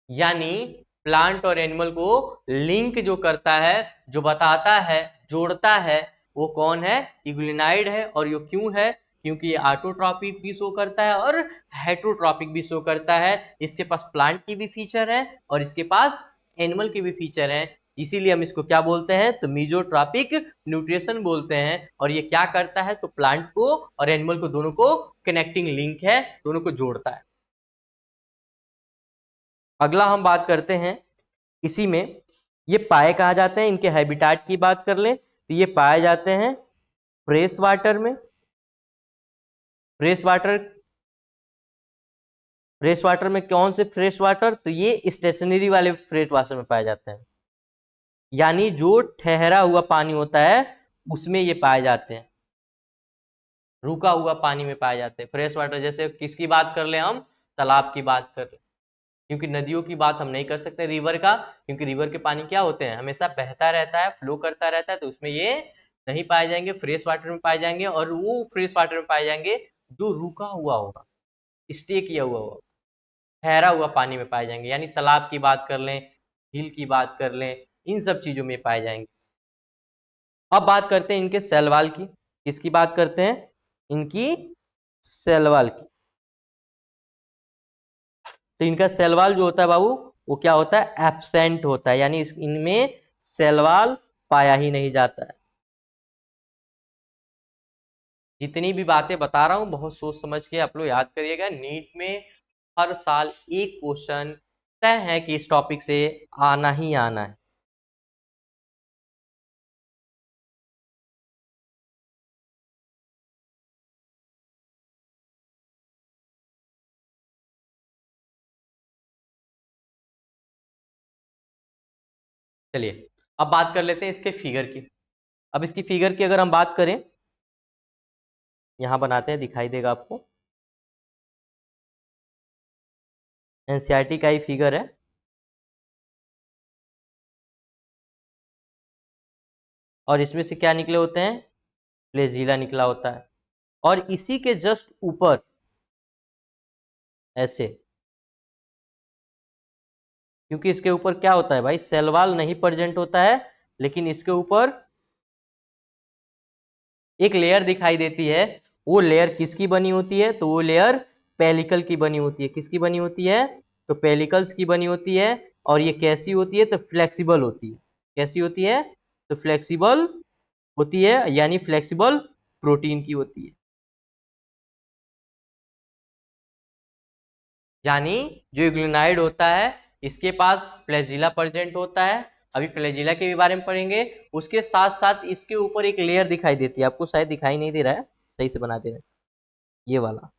A: यानी प्लांट और एनिमल को लिंक जो करता है, जो बताता है, जोड़ता है, वो कौन है? इग्लिनाइड है। और ये क्यों है? क्योंकि ये ऑटोट्रॉपिक भी शो करता है और हेटरोट्रॉपिक भी शो करता है। इसके पास प्लांट की भी फीचर है और इसके पास एनिमल की भी फीचर है, इसीलिए हम इसको क्या बोलते हैं? तो मीजोट्रॉपिक न्यूट्रिशन बोलते हैं। और ये क्या करता है? तो प्लांट को और एनिमल को दोनों को कनेक्टिंग लिंक है, दोनों को जोड़ता है। अगला हम बात करते हैं इसी में, ये पाए कहा जाते हैं, इनके हैबिटाट की बात कर लें तो ये पाए जाते हैं फ्रेश वाटर में। फ्रेश वाटर, फ्रेश वाटर में कौन से फ्रेश वाटर? तो ये स्टेशनरी वाले फ्रेश वाटर में पाए जाते हैं, यानी जो ठहरा हुआ पानी होता है उसमें ये पाए जाते हैं, रुका हुआ पानी में पाए जाते हैं फ्रेश वाटर। जैसे किसकी बात कर ले हम? तालाब की बात कर ले, क्योंकि नदियों की बात हम नहीं कर सकते रिवर का, क्योंकि रिवर के पानी क्या होते हैं? हमेशा बहता रहता है, फ्लो करता रहता है, तो उसमें ये नहीं पाए जाएंगे, फ्रेश वाटर में पाए जाएंगे। और वो फ्रेश वाटर में पाए जाएंगे जो रुका हुआ होगा, स्टे किया हुआ होगा, ठहरा हुआ पानी में पाए जाएंगे, यानी तालाब की बात कर लें, झील की बात कर लें, इन सब चीजों में पाए जाएंगे। अब बात करते हैं इनके सेल वॉल की। किसकी बात करते हैं? इनकी सेल वॉल की। तो इनका सेल वॉल जो होता है बाबू, वो क्या होता है? एब्सेंट होता है, यानी इनमें सेल वॉल पाया ही नहीं जाता है। जितनी भी बातें बता रहा हूं बहुत सोच समझ के आप लोग याद करिएगा। नीट में हर साल एक क्वेश्चन तय है कि इस टॉपिक से आना ही आना है। चलिए अब बात कर लेते हैं इसके फिगर की। अब इसकी फिगर की अगर हम बात करें, यहां बनाते हैं, दिखाई देगा आपको, एनसीईआरटी का ही फिगर है। और इसमें से क्या निकले होते हैं? फ्लैजिला निकला होता है। और इसी के जस्ट ऊपर ऐसे, क्योंकि इसके ऊपर क्या होता है भाई? सेल वॉल नहीं प्रेजेंट होता है, लेकिन इसके ऊपर एक लेयर दिखाई देती है। वो लेयर किसकी बनी होती है? तो वो लेयर पेलिकल की बनी होती है। किसकी बनी होती है? तो पेलिकल्स की बनी होती है। और ये कैसी होती है? तो फ्लेक्सिबल होती है। कैसी होती है? तो फ्लेक्सिबल होती है, यानी फ्लेक्सिबल प्रोटीन की होती है। यानी जो ग्लूनाइड होता है इसके पास फ्लैजिला प्रेजेंट होता है। अभी फ्लैजिला के भी बारे में पढ़ेंगे। उसके साथ साथ इसके ऊपर एक लेयर दिखाई देती है, आपको शायद दिखाई नहीं दे रहा है, सही से बना दे रहे हैं, ये वाला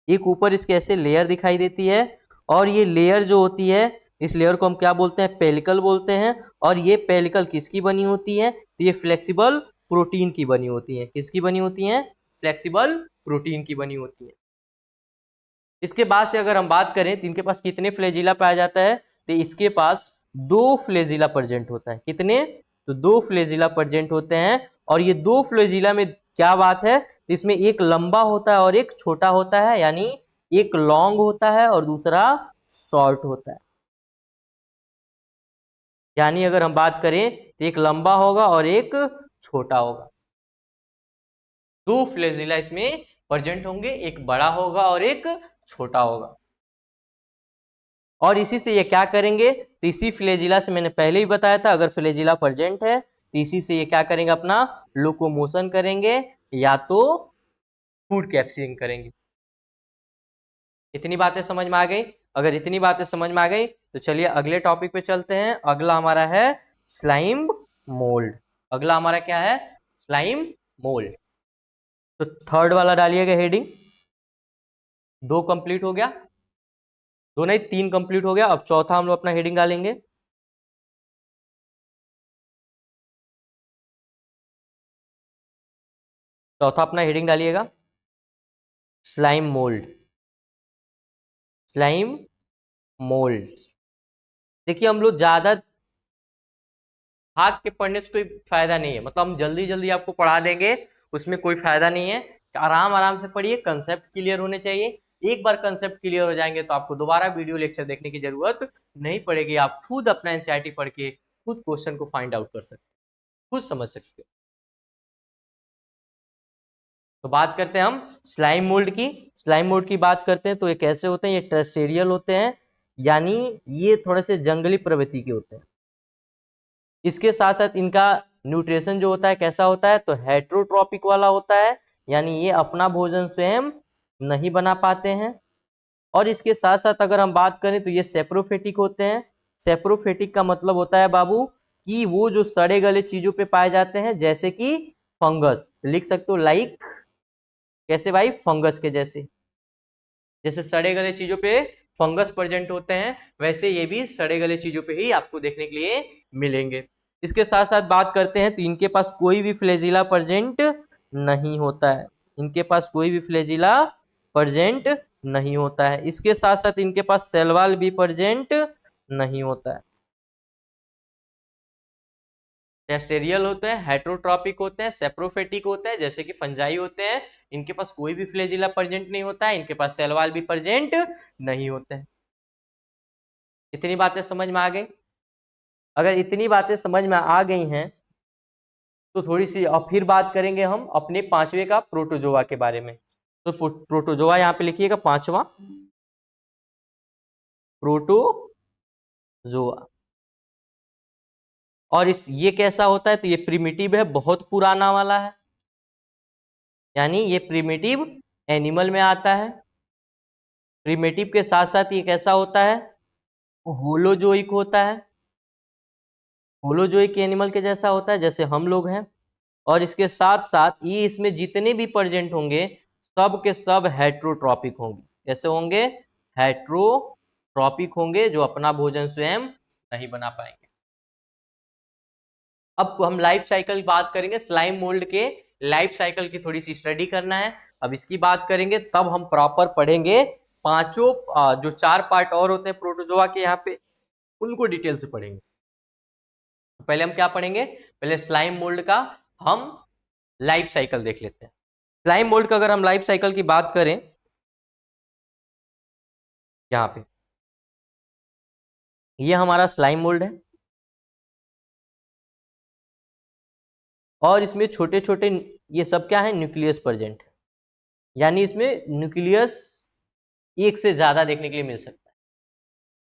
A: एक ऊपर इसके ऐसे लेयर दिखाई देती है। और ये लेयर जो होती है, इस लेयर को हम क्या बोलते हैं? पेलिकल बोलते हैं। और ये पेलिकल किसकी बनी होती है? तो ये फ्लेक्सिबल प्रोटीन की बनी होती है। किसकी बनी होती है? फ्लेक्सिबल प्रोटीन की बनी होती है। इसके बाद से अगर हम बात करें तो इनके पास कितने फ्लैजिला पाया जाता है? तो इसके पास दो फ्लैजिला प्रेजेंट होता है। कितने? तो दो फ्लैजिला प्रेजेंट होते हैं। और ये दो फ्लैजिला में क्या बात है? तो इसमें एक लंबा होता है और एक छोटा होता है, यानी एक लॉन्ग होता है और दूसरा शॉर्ट होता है। यानी अगर हम बात करें तो एक लंबा होगा और एक छोटा होगा। दो फ्लैजिला इसमें प्रेजेंट होंगे, एक बड़ा होगा और एक छोटा होगा। और इसी से ये क्या करेंगे? तो इसी फ्लैजिला से, मैंने पहले ही बताया था, अगर फ्लैजिला प्रेजेंट है तो इसी से ये क्या करेंगे? अपना लोकोमोशन करेंगे या तो फूड कैप्चरिंग करेंगे। इतनी बातें समझ में आ गई? अगर इतनी बातें समझ में आ गई तो चलिए अगले टॉपिक पे चलते हैं। अगला हमारा है स्लाइम मोल्ड। अगला हमारा क्या है? Slime mould. तो थर्ड वाला डालिएगा हेडिंग। दो कंप्लीट हो गया, दो नहीं तीन कंप्लीट हो गया। अब चौथा हम लोग अपना हेडिंग डालेंगे। चौथा अपना हेडिंग डालिएगा स्लाइम मोल्ड। Slime mould. देखिए हम लोग ज्यादा भाग के पढ़ने से कोई फायदा नहीं है, मतलब हम जल्दी जल्दी आपको पढ़ा देंगे, उसमें कोई फायदा नहीं है। आराम आराम से पढ़िए, कंसेप्ट क्लियर होने चाहिए। एक बार कंसेप्ट क्लियर हो जाएंगे तो आपको दोबारा वीडियो लेक्चर देखने की जरूरत नहीं पड़ेगी। आप खुद अपना एनसीईआरटी पढ़ के खुद क्वेश्चन को फाइंड आउट कर सकते हो, खुद समझ सकते हो। तो बात करते हैं हम स्लाइम मोल्ड की। स्लाइम मोल्ड की बात करते हैं तो ये कैसे होते हैं, ये टेरेस्टेरियल होते हैं, यानी ये थोड़े से जंगली प्रवृत्ति के होते हैं। इसके साथ साथ इनका न्यूट्रिशन जो होता है कैसा होता है, तो हेट्रोट्रॉपिक वाला होता है, यानी ये अपना भोजन स्वयं नहीं बना पाते हैं। और इसके साथ साथ अगर हम बात करें तो ये सेप्रोफेटिक होते हैं। सेप्रोफेटिक का मतलब होता है बाबू कि वो जो सड़े गले चीजों पे पाए जाते हैं, जैसे कि फंगस, लिख सकते हो लाइक, कैसे भाई, फंगस के जैसे, जैसे सड़े गले चीजों पे फंगस प्रेजेंट होते हैं, वैसे ये भी सड़े गले चीजों पे ही आपको देखने के लिए मिलेंगे। इसके साथ साथ बात करते हैं तो इनके पास कोई भी फ्लैजिला प्रेजेंट नहीं होता है। इनके पास कोई भी फ्लैजिला प्रेजेंट नहीं होता है। इसके साथ साथ इनके पास सेल वॉल भी प्रेजेंट नहीं होता है। टेरेस्टेरियल होते हैं, हेट्रोट्रॉपिक होते हैं, सेप्रोफेटिक होते हैं, जैसे कि फंजाई होते हैं। इनके पास कोई भी फ्लैजिला प्रेजेंट नहीं होता है, इनके पास सेल वॉल भी प्रेजेंट नहीं होते हैं। इतनी बातें समझ में आ गई? अगर इतनी बातें समझ में आ गई हैं तो थोड़ी सी अब फिर बात करेंगे हम अपने पांचवे का, प्रोटोजोआ के बारे में। तो प्रोटोजोआ यहाँ पे लिखिएगा, पांचवा प्रोटोजोआ। और इस ये कैसा होता है, तो ये प्रिमिटिव है, बहुत पुराना वाला है, यानी ये प्रिमिटिव एनिमल में आता है। प्रिमिटिव के साथ साथ ये कैसा होता है, होलोजोइक होता है। होलोजोइक एनिमल के जैसा होता है, जैसे हम लोग हैं। और इसके साथ साथ ये इसमें जितने भी प्रेजेंट होंगे सब के सब हेट्रोट्रॉपिक होंगे। कैसे होंगे, हेट्रोट्रॉपिक होंगे, जो अपना भोजन स्वयं नहीं बना पाएंगे। अब हम लाइफ साइकिल की बात करेंगे, स्लाइम मोल्ड के लाइफ साइकिल की थोड़ी सी स्टडी करना है। अब इसकी बात करेंगे तब हम प्रॉपर पढ़ेंगे पांचों जो चार पार्ट और होते हैं प्रोटोजोआ के यहाँ पे, उनको डिटेल से पढ़ेंगे। तो पहले हम क्या पढ़ेंगे, पहले स्लाइम मोल्ड का हम लाइफ साइकिल देख लेते हैं। स्लाइम मोल्ड का अगर हम लाइफ साइकिल की बात करें, यहाँ पे ये हमारा स्लाइम मोल्ड है, और इसमें छोटे छोटे ये सब क्या है, न्यूक्लियस प्रेजेंट है, यानी इसमें न्यूक्लियस एक से ज्यादा देखने के लिए मिल सकता है।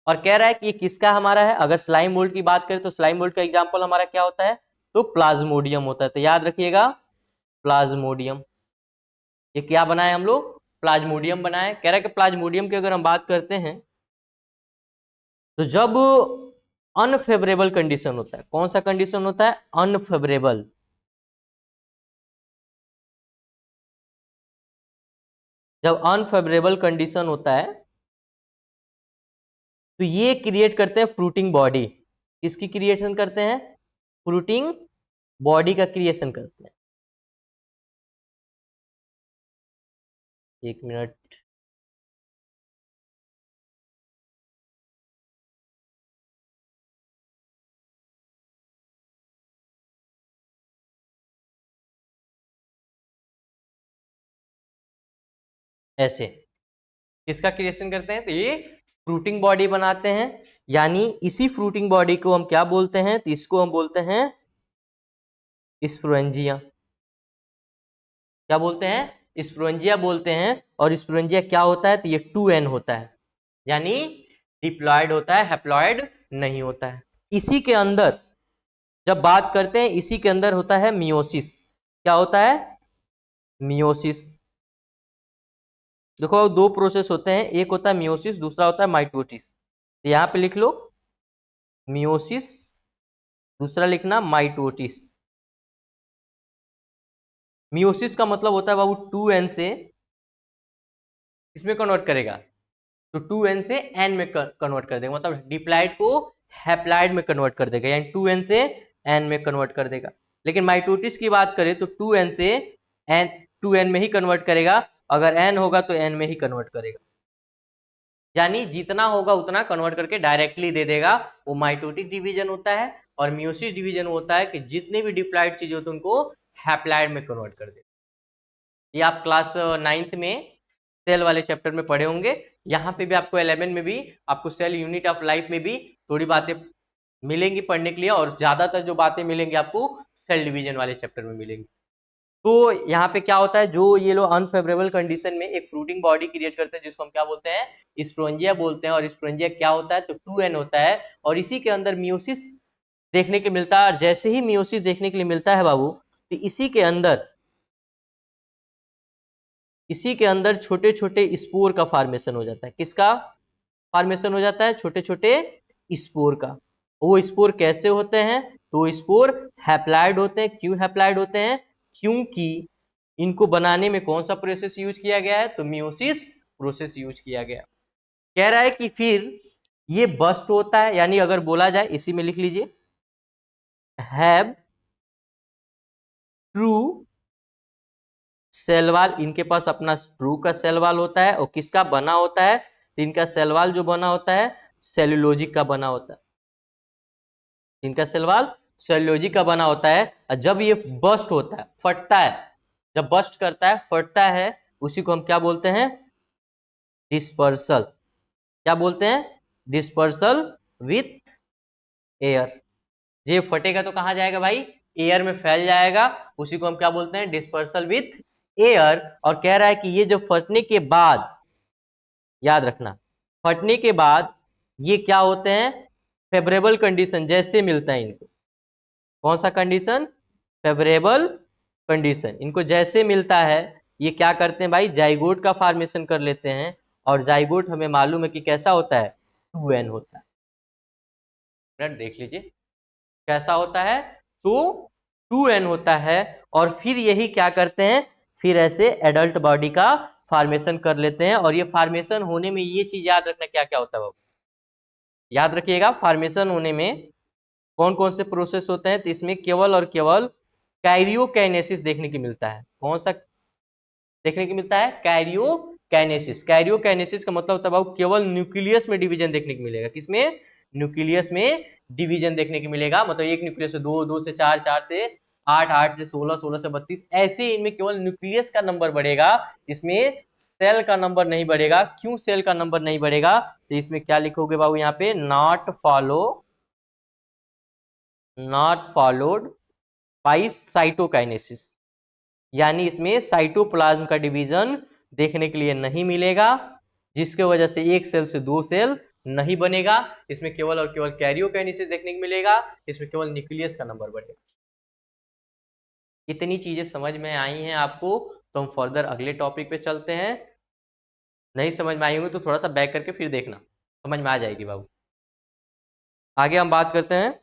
A: और कह रहा है कि ये किसका हमारा है, अगर स्लाइम मोल्ड की बात करें तो स्लाइम मोल्ड का एग्जांपल हमारा क्या होता है, तो प्लाज्मोडियम होता है। तो याद रखिएगा, प्लाज्मोडियम। ये क्या बनाए हम लोग, प्लाज्मोडियम बनाए। कह रहा है कि प्लाज्मोडियम की अगर हम बात करते हैं तो जब अनफेवरेबल कंडीशन होता है, कौन सा कंडीशन होता है, अनफेवरेबल, जब अनफेवरेबल कंडीशन होता है तो ये क्रिएट करते हैं फ्रूटिंग बॉडी। किसकी क्रिएशन करते हैं, फ्रूटिंग बॉडी का क्रिएशन करते हैं। एक मिनट, ऐसे किसका क्रिएशन करते हैं, तो ये फ्रूटिंग बॉडी बनाते हैं। यानी इसी फ्रूटिंग बॉडी को हम क्या बोलते हैं, तो इसको हम बोलते हैं स्पोरेंजिया। क्या बोलते हैं, स्पोरेंजिया बोलते हैं। और स्पोरेंजिया क्या होता है, तो ये 2n होता है, यानी डिप्लॉयड होता है, हैप्लॉयड नहीं होता है। इसी के अंदर जब बात करते हैं, इसी के अंदर होता है मियोसिस। क्या होता है, मियोसिस। देखो दो प्रोसेस होते हैं, एक होता है मियोसिस, दूसरा होता है माइटोसिस। तो यहाँ पे लिख लो मियोसिस, दूसरा लिखना माइटोसिस। मियोसिस का मतलब होता है बाबू 2n से इसमें कन्वर्ट करेगा, तो 2n से n में कन्वर्ट कर देगा, मतलब डिप्लॉयड को हैप्लॉयड में कन्वर्ट कर देगा, यानी 2n से n में कन्वर्ट कर देगा। लेकिन माइटोसिस की बात करें तो 2n से n, 2n में ही कन्वर्ट करेगा, अगर n होगा तो n में ही कन्वर्ट करेगा, यानी जितना होगा उतना कन्वर्ट करके डायरेक्टली दे देगा। वो माइटोटिक डिवीजन होता है। और मियोसिस डिवीजन होता है कि जितने भी डिप्लॉयड चीजें होती है उनको हैप्लॉयड में कन्वर्ट कर देगा। ये आप क्लास 9th में सेल वाले चैप्टर में पढ़े होंगे। यहाँ पे भी आपको 11 में भी आपको सेल यूनिट ऑफ लाइफ में भी थोड़ी बातें मिलेंगी पढ़ने के लिए, और ज्यादातर जो बातें मिलेंगी आपको सेल डिवीजन वाले चैप्टर में मिलेंगी। तो यहाँ पे क्या होता है, जो ये लोग अनफेवरेबल कंडीशन में एक फ्रूटिंग बॉडी क्रिएट करते हैं जिसको हम क्या बोलते हैं, स्पोरेंजिया बोलते हैं। और स्पोरेंजिया क्या होता है, तो 2n होता है, और इसी के अंदर मियोसिस देखने के मिलता है। और जैसे ही मियोसिस देखने के लिए मिलता है बाबू, तो इसी के अंदर छोटे छोटे स्पोर का फॉर्मेशन हो जाता है। किसका फॉर्मेशन हो जाता है, छोटे छोटे स्पोर का। वो स्पोर कैसे होते हैं, तो स्पोर हैप्लॉइड होते हैं। क्यों हैप्लॉइड होते हैं, क्योंकि इनको बनाने में कौन सा प्रोसेस यूज किया गया है, तो मियोसिस प्रोसेस यूज किया गया। कह रहा है कि फिर ये बस्ट होता है, यानी अगर बोला जाए, इसी में लिख लीजिए, हैव ट्रू सेल वॉल। इनके पास अपना ट्रू का सेल वॉल होता है, और किसका बना होता है, तो इनका सेल वॉल जो बना होता है सेलुलोजिक का बना होता है। इनका सेल वॉल सेलुलोजिक का बना होता है। और जब ये बस्ट होता है, फटता है, जब बस्ट करता है, फटता है, उसी को हम क्या बोलते हैं, डिस्पर्सल। क्या बोलते हैं, डिस्पर्सल विथ एयर। ये फटेगा तो कहां जाएगा भाई, एयर में फैल जाएगा, उसी को हम क्या बोलते हैं, डिस्पर्सल विथ एयर। और कह रहा है कि ये जो फटने के बाद, याद रखना, फटने के बाद ये क्या होते हैं, फेवरेबल कंडीशन जैसे मिलता है इनको। कौन सा कंडीशन, फेवरेबल कंडीशन। इनको जैसे मिलता है, ये क्या करते हैं भाई, जाइगोट का फॉर्मेशन कर लेते हैं। और जाइगोट हमें मालूम है कि कैसा होता है, 2n होता है। देख लीजिए कैसा होता है, तो 2n होता है। और फिर यही क्या करते हैं, फिर ऐसे एडल्ट बॉडी का फॉर्मेशन कर लेते हैं। और ये फॉर्मेशन होने में ये चीज याद रखना, क्या क्या होता है बाबू, याद रखिएगा, फॉर्मेशन होने में कौन कौन से प्रोसेस होते हैं, तो इसमें केवल और केवल कैरियोकाइनेसिस देखने की मिलता है। कौन सा देखने की मिलता है, कैरियोकाइनेसिस। कैरियोकाइनेसिस का मतलब होता है बाबू, केवल न्यूक्लियस में डिवीजन देखने को मिलेगा। किसमें, न्यूक्लियस में डिवीजन देखने को मिलेगा। मतलब एक न्यूक्लियस से 2, 2 से 4, 4 से 8, 8 से 16, 16 से 32, ऐसे इनमें केवल न्यूक्लियस का नंबर बढ़ेगा, इसमें सेल का नंबर नहीं बढ़ेगा। क्यों सेल का नंबर नहीं बढ़ेगा, तो इसमें क्या लिखोगे बाबू, यहाँ पे नॉट फॉलोड बाई साइटोकाइनेसिस, यानी इसमें साइटोप्लाज्म का डिवीजन देखने के लिए नहीं मिलेगा, जिसके वजह से एक सेल से 2 सेल नहीं बनेगा। इसमें केवल और केवल कैरियोकाइनेसिस देखने को मिलेगा, इसमें केवल न्यूक्लियस का नंबर बढ़ेगा। इतनी चीजें समझ में आई हैं आपको, तो हम फर्दर अगले टॉपिक पे चलते हैं। नहीं समझ में आई होंगी तो थोड़ा सा बैक करके फिर देखना, समझ में आ जाएगी बाबू। आगे हम बात करते हैं।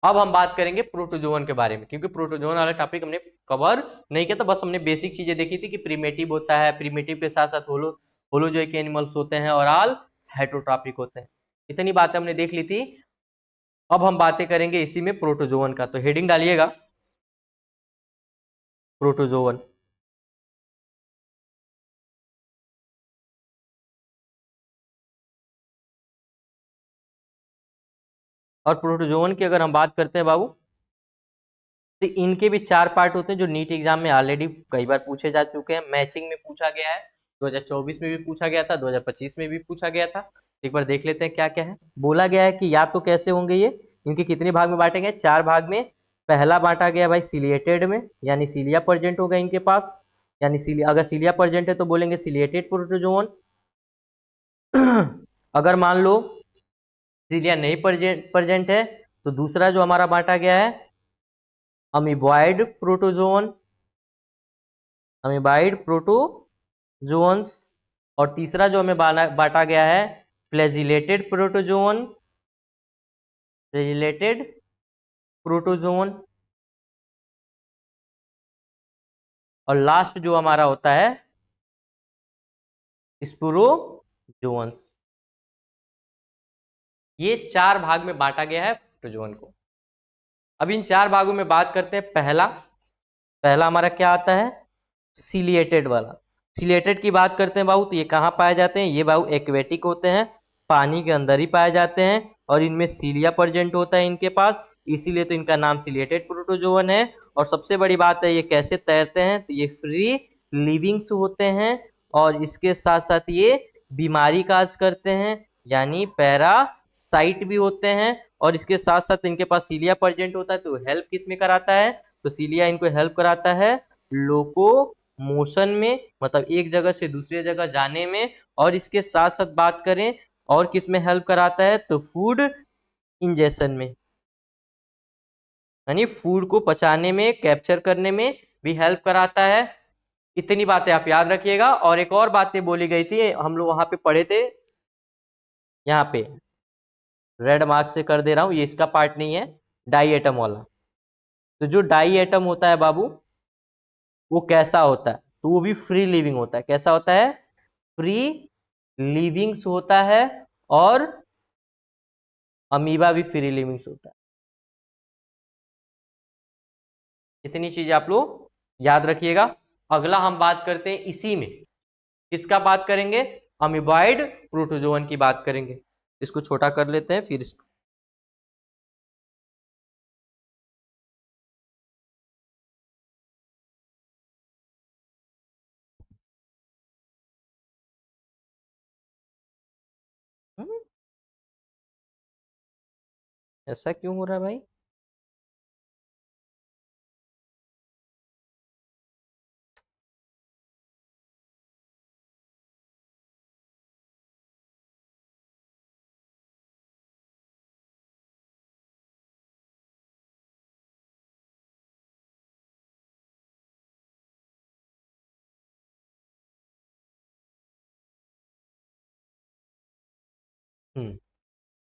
A: अब हम बात करेंगे प्रोटोजोन के बारे में, क्योंकि प्रोटोजोन वाला टॉपिक हमने कवर नहीं किया था, बस हमने बेसिक चीजें देखी थी कि प्रीमेटिव होता है, प्रीमेटिव के साथ साथ होलोजोइक एनिमल्स होते हैं, और ऑल हेटरोट्रॉपिक होते हैं। इतनी बातें हमने देख ली थी। अब हम बातें करेंगे इसी में प्रोटोजोन का, तो हेडिंग डालिएगा, प्रोटोजोन। और प्रोटोजोन की अगर हम बात करते हैं बाबू, तो इनके भी 4 पार्ट होते हैं, जो नीट एग्जाम में ऑलरेडी कई बार पूछे जा चुके हैं। मैचिंग में पूछा गया है, 2024 में भी पूछा गया था, 2025 में भी पूछा गया था। एक बार देख लेते हैं क्या क्या है। बोला गया है कि या तो कैसे होंगे ये, इनके कितने भाग में बांटे गए, 4 भाग में। पहला बांटा गया भाई सिलिएटेड में, यानी सिलिया प्रेजेंट होगा इनके पास, यानी अगर सिलिया प्रेजेंट है तो बोलेंगे सिलिएटेड प्रोटोजोन। अगर मान लो सिलिया नहीं प्रेजेंट है, तो दूसरा जो हमारा बांटा गया है अमीबॉइड प्रोटोजोन, अमीबॉइड प्रोटोजोन्स। और तीसरा जो हमें बांटा गया है फ्लैजिलेटेड प्रोटोजोन, फ्लैजिलेटेड प्रोटोजोन। और लास्ट जो हमारा होता है स्पूरोजोन्स। ये 4 भाग में बांटा गया है प्रोटोजोन को। अब इन 4 भागों में बात करते हैं। पहला हमारा क्या आता है, सिलिएटेड वाला। सिलिएटेड की बात करते हैं बाबू, तो ये कहाँ पाए जाते हैं, ये बाबू एक्वेटिक होते हैं, पानी के अंदर ही पाए जाते हैं, और इनमें सीलिया प्रेजेंट होता है इनके पास, इसीलिए तो इनका नाम सिलिएटेड प्रोटोजोन है। और सबसे बड़ी बात है ये कैसे तैरते हैं, तो ये फ्री लिविंग्स होते हैं और इसके साथ साथ ये बीमारी काज करते हैं यानी पैरासाइट भी होते हैं। और इसके साथ साथ इनके पास सीलिया प्रेजेंट होता है, तो हेल्प किस में कराता है, तो सीलिया इनको हेल्प कराता है लोको मोशन में, मतलब एक जगह से दूसरी जगह जाने में। और इसके साथ साथ बात करें और किस में हेल्प कराता है, तो फूड इंजेशन में, यानी फूड को पचाने में, कैप्चर करने में भी हेल्प कराता है। इतनी बातें आप याद रखिएगा। और एक और बातें बोली गई थी, हम लोग वहां पे पढ़े थे, यहाँ पे रेड मार्क से कर दे रहा हूं, ये इसका पार्ट नहीं है, डाई एटम वाला। तो जो डाई एटम होता है बाबू, वो कैसा होता है, तो वो भी फ्री लिविंग होता है। कैसा होता है, फ्री लिविंग्स होता है और अमीबा भी फ्री लिविंग्स होता है। इतनी चीज आप लोग याद रखिएगा। अगला हम बात करते हैं इसी में, किसका बात करेंगे, अमीबॉइड प्रोटोजोअन की बात करेंगे। इसको छोटा कर लेते हैं फिर इसको। ऐसा क्यों हो रहा है भाई।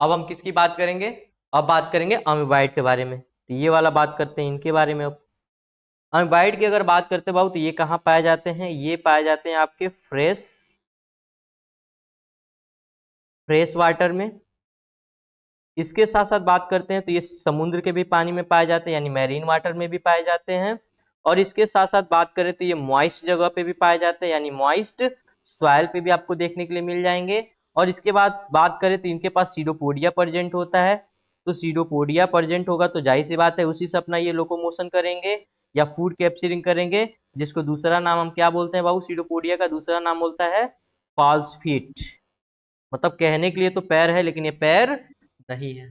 A: अब हम किसकी बात करेंगे, अब बात करेंगे अमीबाइड के बारे में। तो ये वाला बात करते हैं इनके बारे में। अब अमीबाइड की अगर बात करते हैं तो ये कहाँ पाए जाते हैं, ये पाए जाते हैं आपके फ्रेश वाटर में। इसके साथ साथ बात करते हैं तो ये समुद्र के भी पानी में पाए जाते हैं, यानी मैरीन वाटर में भी पाए जाते हैं। और इसके साथ साथ बात करें तो ये मॉइस्ट जगह पे भी पाए जाते हैं, यानी मॉइस्ट सॉइल पे भी आपको देखने के लिए मिल जाएंगे। और इसके बाद बात करें तो इनके पास सीडोपोडिया प्रेजेंट होता है। तो सीडोपोडिया प्रेजेंट होगा तो जाहिर सी बात है उसी से अपना ये लोकोमोशन करेंगे या फूड कैप्चरिंग करेंगे, जिसको दूसरा नाम हम क्या बोलते हैं बाबू, सीडोपोडिया का दूसरा नाम बोलता है फॉल्स फीट। मतलब कहने के लिए तो पैर है लेकिन ये पैर नहीं है,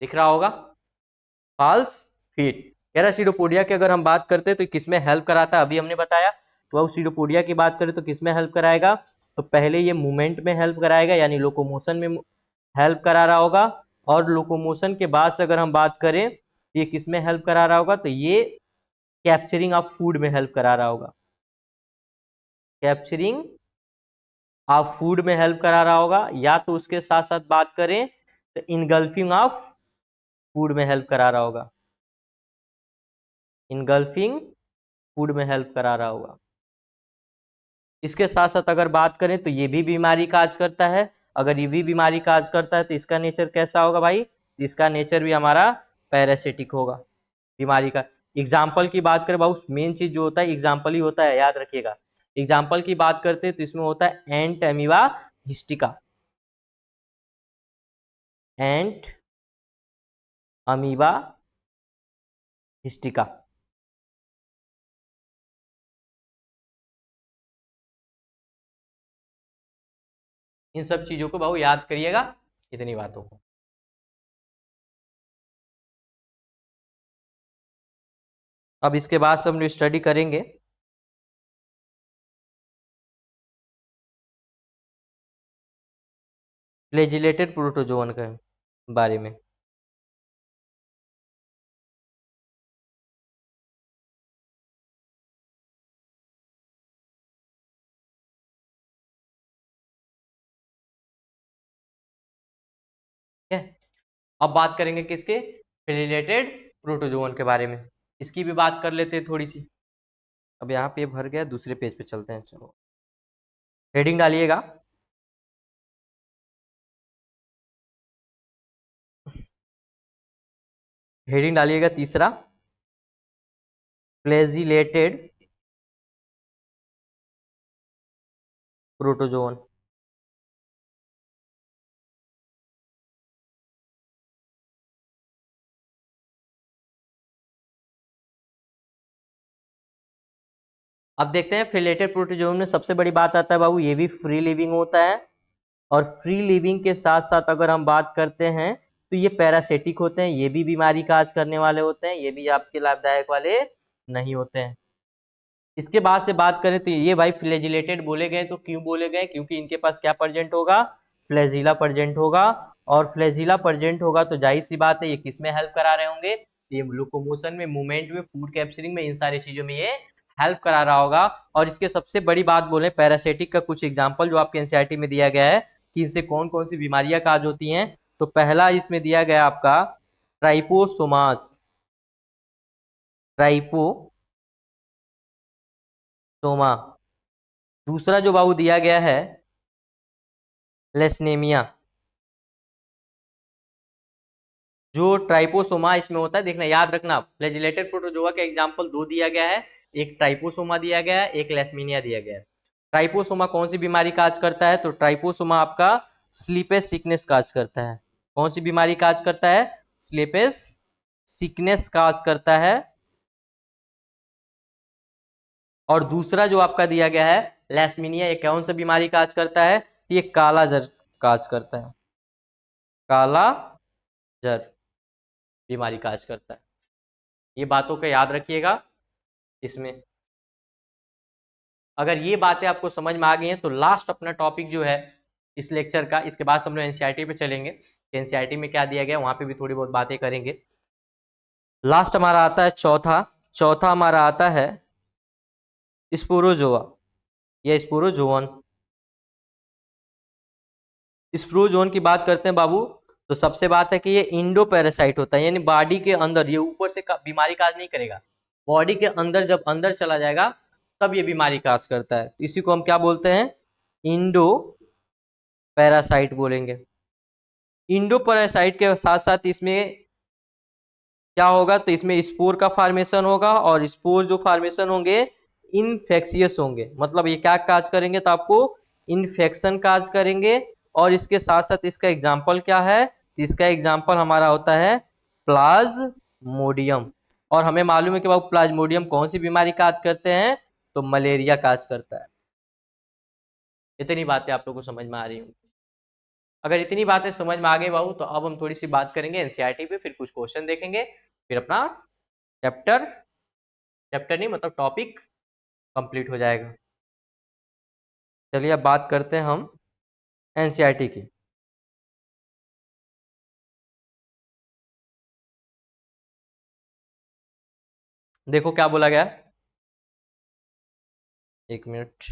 A: दिख रहा होगा, फॉल्स फीट। कह रहा सीडोपोडिया की अगर हम बात करते हैं तो किसमें हेल्प कराता है, अभी हमने बताया। तो अब सीडोपोडिया की बात करें तो किसमें हेल्प कराएगा, तो पहले ये मूवमेंट में हेल्प कराएगा, यानी लोकोमोशन में हेल्प करा रहा होगा। और लोकोमोशन के बाद से अगर हम बात करें तो ये किसमें हेल्प करा रहा होगा, तो ये कैप्चरिंग ऑफ फूड में हेल्प करा रहा होगा, कैप्चरिंग ऑफ फूड में हेल्प करा रहा होगा। या तो उसके साथ साथ बात करें तो इनगल्फिंग ऑफ फूड में हेल्प करा रहा होगा, इनगल्फिंग फूड में हेल्प करा रहा होगा। इसके साथ साथ अगर बात करें तो ये भी बीमारी काज करता है। अगर ये भी बीमारी काज करता है तो इसका नेचर कैसा होगा भाई, इसका नेचर भी हमारा पैरासिटिक होगा, बीमारी का। एग्जाम्पल की बात करें भाई, मेन चीज जो होता है एग्जाम्पल ही होता है, याद रखिएगा। एग्जाम्पल की बात करते हैं तो इसमें होता है एंट अमीबा हिस्टिका, एंट अमीबा हिस्टिका। इन सब चीजों को बहु याद करिएगा, इतनी बातों को। अब इसके बाद से हम लोग स्टडी करेंगे फ्लैजिलेटेड प्रोटोजोन के बारे में। ठीक है, अब बात करेंगे किसके, फ्लैजिलेटेड प्रोटोजोन के बारे में। इसकी भी बात कर लेते हैं थोड़ी सी। अब यहाँ पे भर गया, दूसरे पेज पे चलते हैं, चलो हेडिंग डालिएगा। हेडिंग डालिएगा तीसरा, फ्लैजिलेटेड प्रोटोजोन। अब देखते हैं फिलेटेड प्रोटोजोन में सबसे बड़ी बात आता है बाबू, ये भी फ्री लिविंग होता है। और फ्री लिविंग के साथ साथ अगर हम बात करते हैं तो ये पैरासिटिक होते हैं, ये भी बीमारी काज करने वाले होते हैं, ये भी आपके लाभदायक वाले नहीं होते हैं। इसके बाद से बात करें तो ये भाई फ्लैजिलेटेड बोले गए, तो क्यों बोले गए? क्योंकि इनके पास क्या प्रेजेंट होगा? फ्लैजिला प्रेजेंट होगा। और फ्लैजिला प्रेजेंट होगा तो जाहिर सी बात है ये किस में हेल्प करा रहे होंगे? ये लोकोमोशन में, मूवमेंट में, फूड कैप्चरिंग में, इन सारी चीजों में ये हेल्प करा रहा होगा। और इसके सबसे बड़ी बात बोले पैरासिटिक का कुछ एग्जाम्पल जो आपके एनसीईआरटी में दिया गया है कि इनसे कौन कौन सी बीमारियां काज होती हैं, तो पहला इसमें दिया गया आपका ट्राइपोसोमास, ट्राइपोसोमा। दूसरा जो बाबू दिया गया है लेस्नेमिया। जो ट्राइपोसोमा इसमें होता है, देखना याद रखना, फ्लैजिलेटेड प्रोटोजोआ का एग्जांपल दो दिया गया है, एक ट्राइपोसोमा दिया गया है, एक लेस्मीनिया दिया गया है। ट्राइपोसोमा कौन सी बीमारी काज करता है? तो ट्राइपोसोमा आपका स्लीपेज सिकनेस काज करता है। कौन सी बीमारी काज करता है? स्लीपेज सिकनेस काज करता है। और दूसरा जो आपका दिया गया है लेस्मीनिया, ये कौन सा बीमारी काज करता है? ये काला जर काज करता है, काला जर बीमारी काज करता है। ये बातों का याद रखिएगा इसमें। अगर ये बातें आपको समझ में आ गई हैं तो लास्ट अपना टॉपिक जो है इस लेक्चर का, इसके बाद हम लोग एनसीईआरटी पे चलेंगे। एनसीईआरटी में क्या दिया गया वहां पे भी थोड़ी बहुत बातें करेंगे। लास्ट हमारा आता है चौथा हमारा आता है स्पोरोजोआ या स्पोरोजोवन। स्पोरोजोन की बात करते हैं बाबू, तो सबसे बात है कि ये इंडो पैरासाइट होता है, यानी बॉडी के अंदर, ये ऊपर से बीमारी काज नहीं करेगा, बॉडी के अंदर जब अंदर चला जाएगा तब ये बीमारी काज करता है। इसी को हम क्या बोलते हैं? इंडो पैरासाइट बोलेंगे। इंडो पैरासाइट के साथ साथ इसमें क्या होगा? तो इसमें स्पोर का फॉर्मेशन होगा, और स्पोर जो फॉर्मेशन होंगे इनफेक्शियस होंगे, मतलब ये क्या काज करेंगे? तो आपको इन्फेक्शन काज करेंगे। और इसके साथ साथ इसका एग्जाम्पल क्या है? इसका एग्जाम्पल हमारा होता है प्लाज्मोडियम। और हमें मालूम है कि बाबू प्लाज्मोडियम कौन सी बीमारी काज करते हैं? तो मलेरिया काज करता है। इतनी बातें आप लोगों को समझ में आ रही होंगी। अगर इतनी बातें समझ में आ गई बाबू, तो अब हम थोड़ी सी बात करेंगे एनसीईआरटी पे, फिर कुछ क्वेश्चन देखेंगे, फिर अपना चैप्टर नहीं मतलब टॉपिक कंप्लीट हो जाएगा। चलिए अब बात करते हैं हम एनसीईआरटी की। देखो क्या बोला गया, एक मिनट।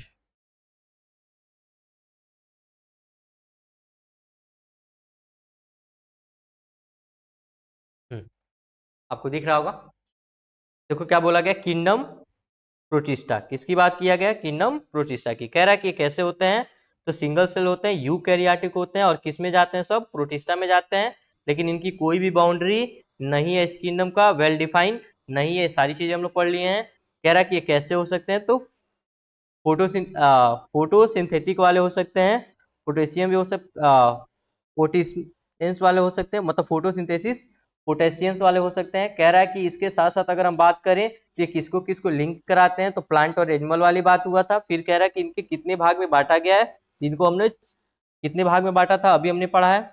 A: आपको दिख रहा होगा। देखो क्या बोला गया, किंगडम प्रोटिस्टा। किसकी बात किया गया? किंगडम प्रोटिस्टा की। कह रहा है कि कैसे होते हैं? तो सिंगल सेल होते हैं, यूकैरियोटिक होते हैं, और किस में जाते हैं? सब प्रोटिस्टा में जाते हैं। लेकिन इनकी कोई भी बाउंड्री नहीं है, इस किंगडम का वेल डिफाइंड नहीं है। सारी चीजें हम लोग पढ़ लिए हैं। कह रहा है कि ये कैसे हो सकते हैं? तो फोटोसिंथेटिक वाले हो सकते हैं, पोटेशियम भी हो सकते, पोटेशियंस वाले हो सकते हैं, मतलब फोटोसिंथेसिस पोटेशियंस वाले हो सकते हैं। कह रहा है कि इसके साथ साथ अगर हम बात करें तो ये किसको किसको लिंक कराते हैं? तो प्लांट और एनिमल वाली बात हुआ था। फिर कह रहा है कि इनके कितने भाग में बांटा गया है, इनको हमने कितने भाग में बांटा था अभी हमने पढ़ा है।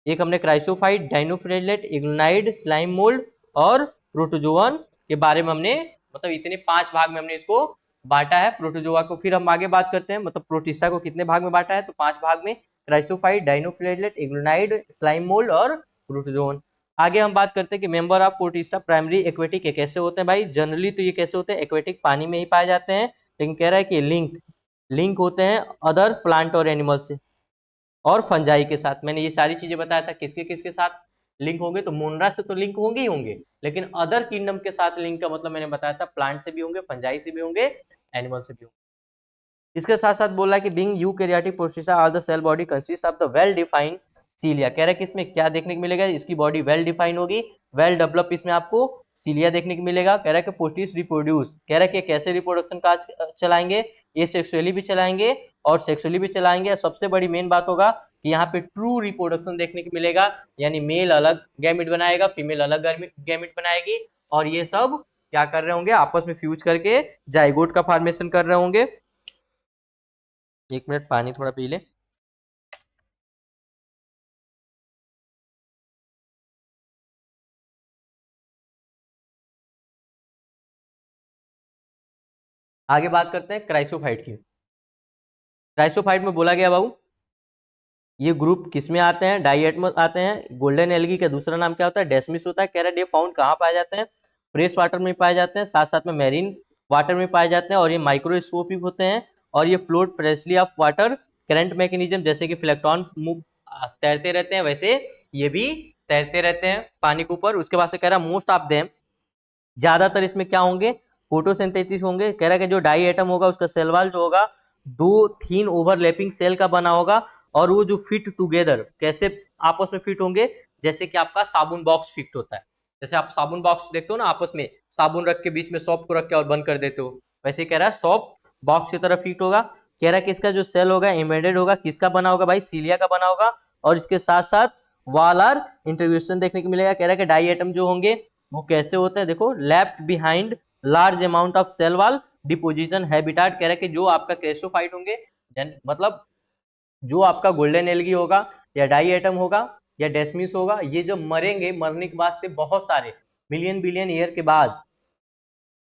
A: एक हमने क्राइसोफाइट, डाइनोफ्लेलेट, इग्नाइड, स्लाइम मोल्ड और प्रोटोजोवन के बारे में हमने, मतलब इतने 5 भाग में हमने इसको बांटा है प्रोटोजोआ को। फिर हम आगे बात करते हैं, मतलब प्रोटिस्टा को कितने भाग में बांटा है? तो 5 भाग में, क्राइसोफाइट, डाइनोफ्लेलेट, इग्नाइड, स्लाइम मोल्ड और प्रोटोजोवन। आगे हम बात करते हैं कि member of protista primary aquatic ये कैसे होते हैं भाई? जनरली तो ये कैसे होते हैं? एक्वेटिक पानी में ही पाए जाते हैं, लेकिन कह रहा है कि लिंक होते हैं अदर प्लांट और एनिमल से और फंजाई के साथ। मैंने ये सारी चीजें बताया था किसके किसके साथ लिंक होंगे, तो मोनरा से तो लिंक होंगे ही होंगे, लेकिन अदर किंगडम के साथ लिंक का मतलब मैंने बताया था प्लांट से भी होंगे, फंजाई से भी होंगे, एनिमल से भी होंगे। इसके साथ साथ बोला है कि being eukaryotic protista all the cell body consist of the well defined cilia. कह रहा है कि इसमें क्या देखने को मिलेगा? इसकी बॉडी वेल डिफाइन होगी, वेल डेवलप, इसमें आपको सीलिया देखने को मिलेगा। कह रहा है कि पोस्टिस रिप्रोड्यूस, कह रहा है कि कैसे रिप्रोडक्शन का चलाएंगे? ये सेक्सुअली भी चलाएंगे और सेक्सुअली भी चलाएंगे। सबसे बड़ी मेन बात होगा कि यहाँ पे ट्रू रिप्रोडक्शन देखने को मिलेगा, यानी मेल अलग गैमेट बनाएगा, फीमेल अलग गैमेट बनाएगी, और ये सब क्या कर रहे होंगे, आपस में फ्यूज करके जाइगोट का फॉर्मेशन कर रहे होंगे। एक मिनट पानी थोड़ा पी ले। आगे बात करते हैं क्राइसोफाइट की। क्राइसोफाइट में बोला गया बाबू, ये ग्रुप किस में आते हैं, डाइएटमस आते हैं। गोल्डन एल्गी का दूसरा नाम क्या होता है, डेस्मिस होता है। कह रहे फाउंड कहाँ पाए जाते हैं, फ्रेश वाटर में पाए जाते हैं, साथ साथ में मैरीन वाटर में पाए जाते हैं, और ये माइक्रोस्कोपिक होते हैं, और ये float freshly of water. Current mechanism, जैसे कि फ्लैक्टॉन मूव तैरते रहते हैं, वैसे ये भी तैरते रहते हैं पानी के ऊपर। उसके बाद से कह रहा है मोस्ट ऑफ देम, ज्यादातर इसमें क्या होंगे, फोटोसिंथेसिस होंगे। कह रहा है कि जो डाई एटम होगा उसका सेल वॉल जो होगा दो थीन ओवरलैपिंग सेल का बना होगा, और वो जो फिट टुगेदर कैसे आपस में फिट होंगे, जैसे कि आपका साबुन बॉक्स फिट होता है। जैसे आप साबुन बॉक्स देखते हो ना, आपस में साबुन रख के बीच में सॉप को रख के और बंद कर देते हो, वैसे कह रहा है सॉप बॉक्स की तरह फिट होगा। कह रहा है कि इसका जो सेल होगा एम्बेडेड होगा, किसका बना होगा भाई, सीलिया का बना होगा, और इसके साथ साथ वॉल आर इंटरव्यूशन देखने को मिलेगा। कह रहा है कि डाई एटम जो होंगे वो कैसे होते हैं, देखो left behind large amount of cell wall deposition habitat. कह रहा है कि जो आपका क्रेसोफाइट होंगे, मतलब जो आपका गोल्डन एल्गी होगा या डाई एटम होगा या डेस्मिस होगा, ये जब मरेंगे, मरने के बाद से बहुत सारे मिलियन बिलियन ईयर के बाद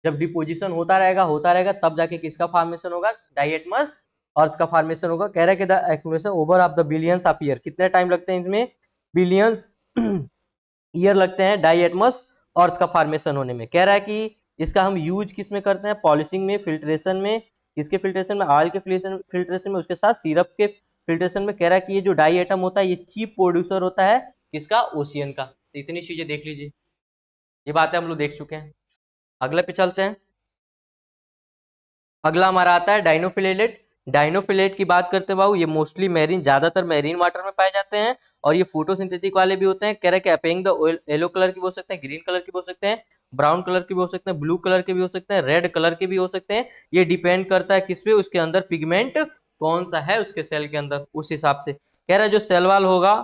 A: जब डिपोजिशन होता रहेगा तब जाके किसका फॉर्मेशन होगा, डाइएटमस अर्थ का फॉर्मेशन होगा। कह रहा है कि the accumulation over of the billions of year, कितने टाइम लगते हैं इसमें, बिलियंस ईयर लगते हैं डाइएटमस अर्थ का फॉर्मेशन होने में। कह रहा है कि इसका हम यूज किस में करते हैं, पॉलिशिंग में, फिल्ट्रेशन में, किसके फिल्ट्रेशन में, ऑयल के फिल्ट्रेशन में, उसके साथ सिरप के फिल्ट्रेशन में। कह रहा है कि ये जो डाई एटम होता है ये चीप प्रोड्यूसर होता है किसका, ओशियन का। तो इतनी चीजें देख लीजिए, ये बातें हम लोग देख चुके हैं। अगले पे चलते हैं। अगला हमारा आता है डाइनोफिलेट। डाइनोफिलेट की बात करते हैं बाबू, ये मोस्टली मैरीन, ज्यादातर मैरीन वाटर में पाए जाते हैं, और ये फोटोसिंथेटिक वाले भी होते हैं। कह रहे हैं अपेइंग द येलो कलर की भी हो सकते हैं, ग्रीन कलर की भी हो सकते हैं, ब्राउन कलर के भी हो सकते हैं, ब्लू कलर के भी हो सकते हैं, रेड कलर के भी हो सकते हैं। ये डिपेंड करता है किस पे, उसके अंदर पिगमेंट कौन सा है उसके सेल के अंदर, उस हिसाब से। कह रहा है जो सेल वॉल होगा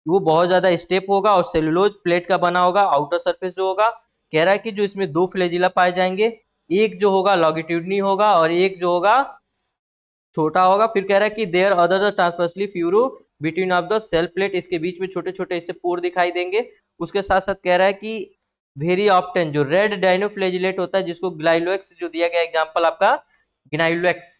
A: वो बहुत ज्यादा स्टेप होगा और सेलुलोज प्लेट का बना होगा, आउटर सरफेस जो होगा। कह रहा है कि जो इसमें दो फ्लैजिला पाए जाएंगे, एक जो होगा लॉन्गिट्यूडनी होगा और एक जो होगा छोटा होगा। फिर कह रहा है कि there other the transversely furrow between of the cell plate, इसके बीच में छोटे छोटे इससे पोर दिखाई देंगे। उसके साथ साथ कह रहा है कि वेरी ऑफ्टन जो रेड डाइनोफ्लैजिलेट होता है, जिसको ग्लाइलोएक्स जो दिया गया एग्जांपल आपका ग्नाइलोएक्स,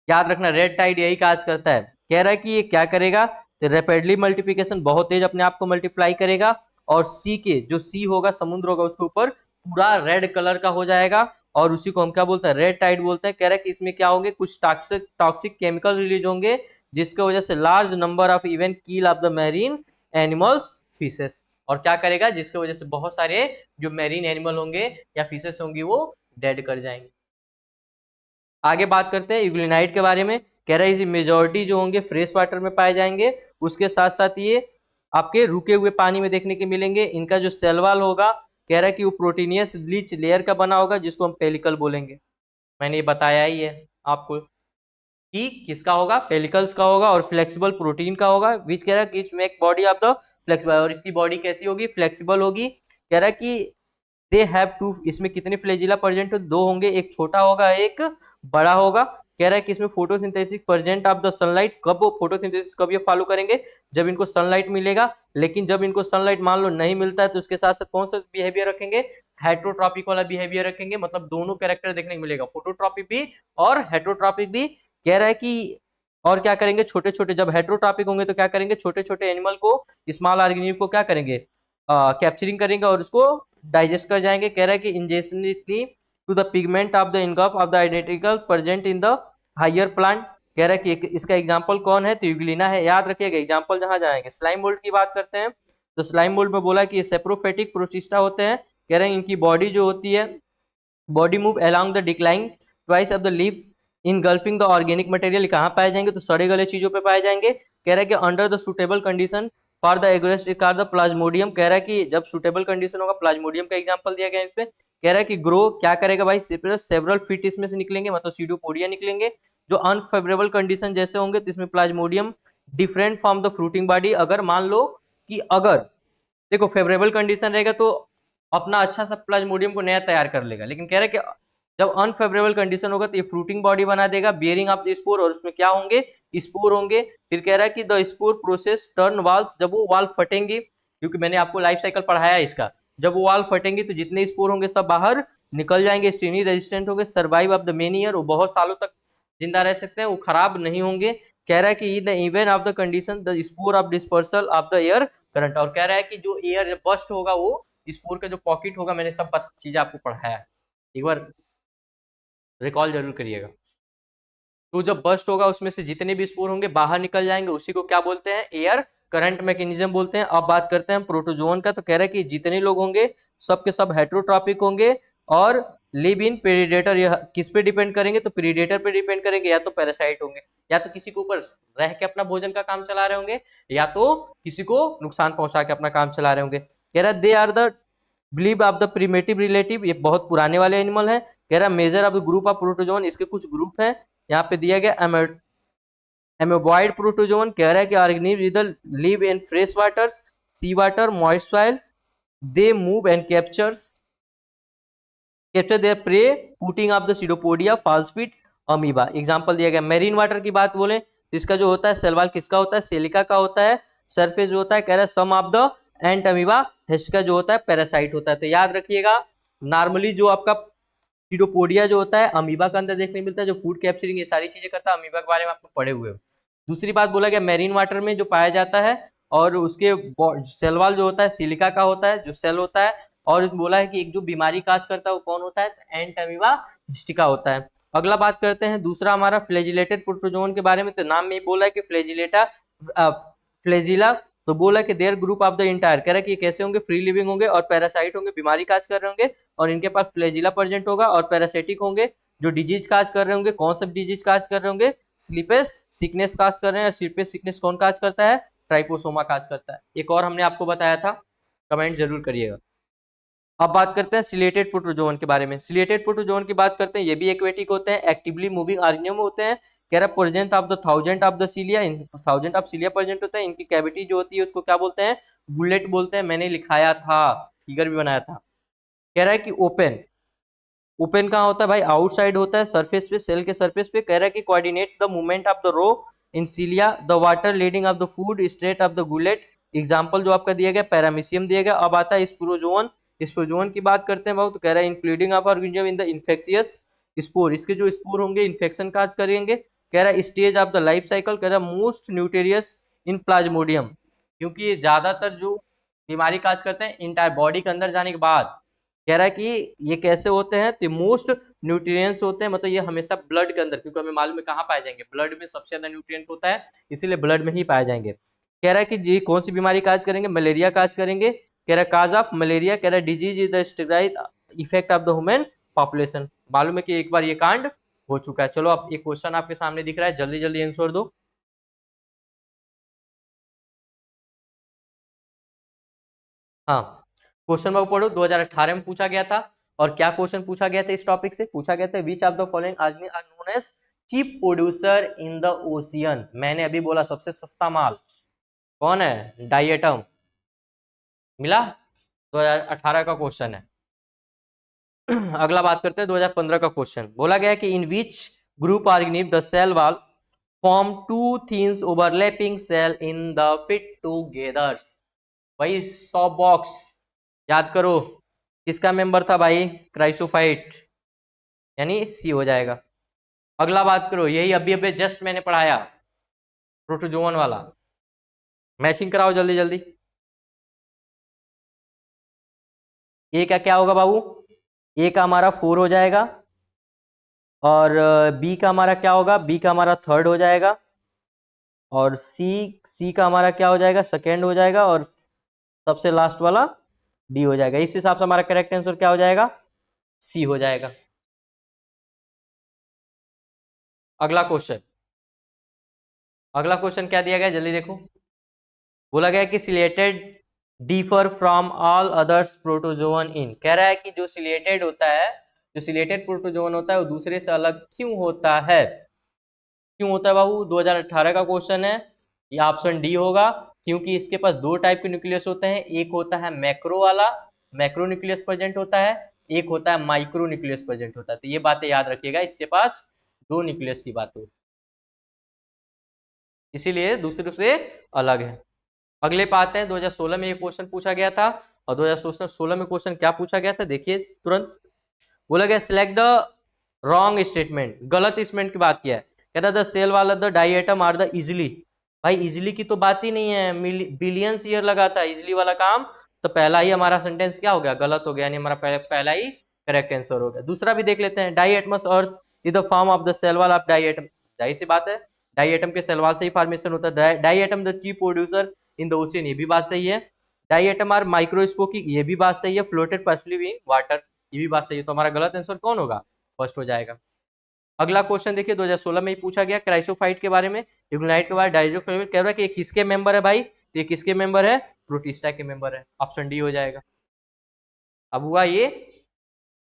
A: याद रखना रेड टाइड यही काज करता है। कह रहा है कि ये क्या करेगा, तो रैपिडली मल्टीप्लिकेशन, बहुत तेज अपने आप को मल्टीप्लाई करेगा, और सी के जो सी होगा समुद्र होगा उसके ऊपर पूरा रेड कलर का हो जाएगा, और उसी को हम क्या बोलते हैं, रेड टाइड बोलते हैं। कह रहा है कि इसमें क्या होंगे, कुछ टॉक्सिक केमिकल रिलीज होंगे, जिसकी वजह से लार्ज नंबर ऑफ इवन कील of the marine animals fishes, और क्या करेगा, जिसकी वजह से बहुत सारे जो मैरीन एनिमल होंगे या फिशेस होंगी वो डेड कर जाएंगे। आगे बात करते हैं यूग्लिनाइट के बारे में। कह रहा है इसी मेजोरिटी जो होंगे फ्रेश वाटर में पाए जाएंगे, उसके साथ साथ ये आपके रुके हुए पानी में देखने के मिलेंगे। इनका जो सेल वॉल होगा, कह रहा है कि वो प्रोटीनियस ब्लीच लेयर का बना होगा, जिसको हम पेलिकल बोलेंगे। मैंने ये बताया ही है आपको कि किसका होगा, पेलिकल्स का होगा, और फ्लेक्सिबल प्रोटीन का होगा, विच कह रहा है कि make body of the flexible, और इसकी बॉडी कैसी होगी, फ्लेक्सिबल होगी। कह रहा है कि दे हैव टू, इसमें कितने फ्लैजिला प्रेजेंट, दो होंगे, एक छोटा होगा एक बड़ा होगा। कह रहा है कि इसमें photosynthesis present of the sunlight, कब वो फोटोसिंथेसिस कब ये फॉलो करेंगे, जब इनको सनलाइट मिलेगा। लेकिन जब इनको सनलाइट मान लो नहीं मिलता है तो उसके साथ साथ कौन सा बिहेवियर रखेंगे, हेट्रोट्रॉपिक वाला बिहेवियर रखेंगे, मतलब दोनों कैरेक्टर देखने को मिलेगा, फोटोट्रॉपिक भी और हेट्रोट्रॉपिक भी। कह रहा है कि और क्या करेंगे, छोटे छोटे जब हेट्रोट्रॉपिक होंगे तो क्या करेंगे, छोटे छोटे एनिमल को, स्मॉल ऑर्गेनिज्म को क्या करेंगे, कैप्चरिंग करेंगे और उसको डाइजेस्ट कर जाएंगे। कह रहा है कि ingestionally to the pigment of the engulf of the identical present in the higher plant. कह रहा है कि इसका एग्जांपल कौन है, तो यूग्लिना है। याद रखिएगा एग्जांपल जहां जाएंगे। स्लाइम मोल्ड की बात करते हैं, तो स्लाइम मोल्ड में बोला कि ये सेप्रोफेटिक प्रोटिस्टा होते हैं। कह रहे हैं इनकी बॉडी जो होती है, body move along the decline twice of the leaf engulfing the organic material. कहाँ पाए जाएंगे, तो सड़े गले चीजों पे पाए जाएंगे। कह रहा है कि under the suitable condition for the aggressed car the plasmodium. कह रहा है कि जब सुटेबल कंडीशन होगा, प्लाज्मोडियम का एग्जांपल दिया गया है इस पे। कह रहा है कि ग्रो क्या करेगा भाई, सेवरल फीट इसमें से निकलेंगे, मतलब सीडोपोडिया निकलेंगे। जो अनफेवरेबल कंडीशन जैसे होंगे तो इसमें Plasmodium different from the fruiting body. अगर मान लो कि अगर देखो फेवरेबल कंडीशन रहेगा तो अपना अच्छा सा प्लाज्मोडियम को नया तैयार कर लेगा। लेकिन कह रहे कि जब अनफेवरेबल कंडीशन होगा तो ये फ्रूटिंग बॉडी बना देगा बियरिंग ऑफ द स्पोर, और उसमें क्या होंगे, स्पोर होंगे। फिर कह रहा है कि the spore process turn walls, जब वो वाल फटेंगे, क्योंकि मैंने आपको लाइफ साइकिल पढ़ाया है इसका, जब वो वाल फटेंगे तो जितने स्पोर होंगे सब बाहर निकल जाएंगे, स्टेनी रेजिस्टेंट होंगे, survive of the many year, वो बहुत सालों तक जिंदा रह सकते हैं, वो खराब नहीं होंगे। कह रहा है कि in the event of the condition the spore of dispersal of the air current, और कह रहा है कि जो एयर बस्ट होगा वो स्पोर का जो पॉकेट होगा, मैंने सब चीजें आपको पढ़ाया है, एक बार रिकॉल जरूर करिएगा। तो जब बस्ट होगा उसमें से जितने भी स्पोर होंगे बाहर निकल जाएंगे, उसी को क्या बोलते हैं, एयर करंट मैकेनिज्म बोलते हैं। अब बात करते हैं प्रोटोजोन का, तो कह रहा है कि जितने लोग होंगे सब के सब हेट्रोट्रॉपिक होंगे और लिव इन प्रेडेटर। यह किस पे डिपेंड करेंगे, तो प्रेडेटर पे डिपेंड करेंगे, या तो पैरासाइट होंगे, या तो किसी के ऊपर रह के अपना भोजन का काम चला रहे होंगे, या तो किसी को नुकसान पहुंचा के अपना काम चला रहे होंगे। कह रहा है they are the believe of the primitive relative, ये बहुत पुराने वाले एनिमल है। कह रहा है major of the group of protozoan, इसके कुछ ग्रुप हैं, यहाँ पे दिया गया एमोबॉइड प्रोटोजोन। कह रहा है कि ऑर्गेनिज्म इधर live in fresh waters, sea water, moist soil, they move and capture their prey, putting of the pseudopodia, false feet, amoeba. Example दिया गया। मेरीन वाटर की बात बोले तो इसका जो होता है सेलवाल किसका होता है, सेलिका का होता है। सरफेस जो होता है, कह रहा है some of the entamoeba, हेस्ट का जो होता है पैरासाइट होता है। तो याद रखिएगा, नॉर्मली जो आपका सीडोपोडिया जो होता है अमीबा के अंदर देखने मिलता है, जो फूड कैप्चरिंग ये सारी चीजें करता है, अमीबा के बारे में आपको पढ़े हुए हो। दूसरी बात बोला गया मैरीन वाटर में जो पाया जाता है, और उसके सेलवाल जो होता है सिलिका का होता है, जो सेल होता है। और बोला है कि एक जो बीमारी काज करता है वो कौन होता है, एंट अमीबा हिस्टिका होता है। अगला बात करते हैं दूसरा हमारा फ्लैजिलेटेड प्रोटोजोन के बारे में। तो नाम में ही बोला है कि फ्लैजिलेटा फ्लैजिला, तो बोला कि there group of the entire, कह रहा है कि कैसे होंगे, फ्री लिविंग होंगे और पैरासाइट होंगे, बीमारी काज कर रहे होंगे, और इनके पास फ्लैजिला प्रेजेंट होगा, और पैरासाइटिक होंगे जो डिजीज काज कर रहे होंगे। कौन सा डिजीज काज कर रहे होंगे, स्लीपेस सिकनेस काज कर रहे हैं। स्लीपेस सिकनेस कौन काज करता है, ट्राइपोसोमा काज करता है। एक और हमने आपको बताया था, कमेंट जरूर करिएगा। अब बात करते हैं सिलेटेड प्रोटोजोन के बारे में। सिलेटेड प्रोटोजोन की बात करते हैं, ये भी एक्वेटिक होते हैं, एक्टिवली मूविंग ऑर्गेनिज्म होते हैं। कह रहा है present of the thousand of the cilia, thousand of cilia present होता है। इनकी कैविटी जो होती है उसको क्या बोलते हैं, बुलेट बोलते हैं। मैंने लिखाया था, फिगर भी बनाया था। कह रहा है कि ओपन, ओपन कहाँ होता है भाई, आउटसाइड होता है, सरफेस पे, सेल के सरफेस पे। कह रहा है कि coordinate the movement of the row in cilia, the water leading of the food straight of the gullet. Example जो आपका दिया गया पैरामीशियम दिया गया। अब आता है स्पोरोजोन। स्पोरोजोन की बात करते हैं भाई, तो कह रहा है including of organism in the infectious spore, इसके जो स्पोर होंगे इन्फेक्शन काज करेंगे। कह रहा है stage of the life cycle, कह रहा है मोस्ट न्यूटेरियस इन प्लाज्मोडियम, क्योंकि ज्यादातर जो बीमारी काज करते हैं इंटायर बॉडी के अंदर जाने के बाद। कह रहा है कि ये कैसे होते हैं, तो मोस्ट न्यूट्रिएंट्स होते हैं, मतलब ये हमेशा ब्लड के अंदर, क्योंकि हमें मालूम है कहाँ पाए जाएंगे, ब्लड में सबसे ज्यादा न्यूट्रिएंट होता है, इसीलिए ब्लड में ही पाए जाएंगे। कह रहा है कि जी कौन सी बीमारी काज करेंगे, मलेरिया काज करेंगे। कह रहा है काज ऑफ मलेरिया, कह रहा है disease is the steroid effect of the human population. मालूम है कि एक बार ये कांड हो चुका है। चलो अब एक क्वेश्चन आपके सामने दिख रहा है, जल्दी जल्दी आंसर दो। हाँ, क्वेश्चन में पढ़ो, 2018 में पूछा गया था। और क्या क्वेश्चन पूछा गया था, इस टॉपिक से पूछा गया था, which of the following are known as cheap producer in the ocean. मैंने अभी बोला सबसे सस्ता माल कौन है, डाइएटम। मिला, 2018 का क्वेश्चन है। अगला बात करते हैं 2015 का क्वेश्चन। बोला गया कि in which group organism the cell wall form two thin overlapping cell in the fit together. वही 100 बॉक्स, याद करो किसका मेंबर था भाई, क्राइसोफाइट, यानी सी हो जाएगा। अगला बात करो, यही अभी अभी जस्ट मैंने पढ़ाया प्रोटोजोन वाला, मैचिंग कराओ जल्दी जल्दी। ए का क्या होगा बाबू, ए का हमारा 4 हो जाएगा, और बी का हमारा क्या होगा, बी का हमारा थर्ड हो जाएगा, और सी का हमारा क्या हो जाएगा, सेकेंड हो जाएगा, और सबसे लास्ट वाला डी हो जाएगा। इस हिसाब से हमारा करेक्ट आंसर क्या हो जाएगा, सी हो जाएगा। अगला क्वेश्चन, अगला क्वेश्चन क्या दिया गया जल्दी देखो। बोला गया कि ciliated differ from all others protozoan in. कह रहा है कि जो सिलेटेड होता है, जो सिलेटेड प्रोटोजोन होता है वो दूसरे से अलग क्यों होता है, क्यों होता है बाबू, 2018 का क्वेश्चन है। ये ऑप्शन डी होगा, क्योंकि इसके पास दो टाइप के न्यूक्लियस होते हैं, एक होता है मैक्रो वाला, मैक्रोन्यूक्लियस प्रेजेंट होता है, एक होता है माइक्रोन्यूक्लियस प्रेजेंट होता है। तो ये बातें याद रखिएगा, इसके पास 2 न्यूक्लियस की बात होती है, इसीलिए दूसरे से अलग है। अगले पे आते हैं, 2016 में ये क्वेश्चन पूछा गया था, और 2016 में क्वेश्चन क्या पूछा गया था देखिए तुरंत। बोला गया सिलेक्ट द रॉन्ग स्टेटमेंट, गलत स्टेटमेंट की बात किया है। कहता द सेल वाला the diatom are the easily, भाई इजिली की तो बात ही नहीं है, बिलियंस ईयर लगा था इजिली वाला काम, तो पहला ही हमारा सेंटेंस क्या हो गया, गलत हो गया, यानी हमारा पहला ही करेक्ट आंसर हो गया। दूसरा भी देख लेते हैं, diatoms earth is the form of the cell wall of diatom, जाहिर सी बात है डाई एटम के सेल वाल से ही फॉर्मेशन होता है। Diatom the chief producer in the ocean, ये भी बात सही है। डाई एटम आर माइक्रोस्कोपिक, ये भी बात सही है। फ्लोटेड पार्शियली इन वाटर, ये भी बात सही है। तो हमारा गलत आंसर कौन होगा, फर्स्ट हो जाएगा। अगला क्वेश्चन देखिए 2016 में ही पूछा गया क्राइसोफाइट के बारे में, यूग्नाइट के बारे में, डाइजोफाइट कह रहा है कि ये किसके मेंबर है भाई, तो ये किसके मेंबर है, प्रोटिस्टा के मेंबर है, ऑप्शन डी हो जाएगा। अब हुआ ये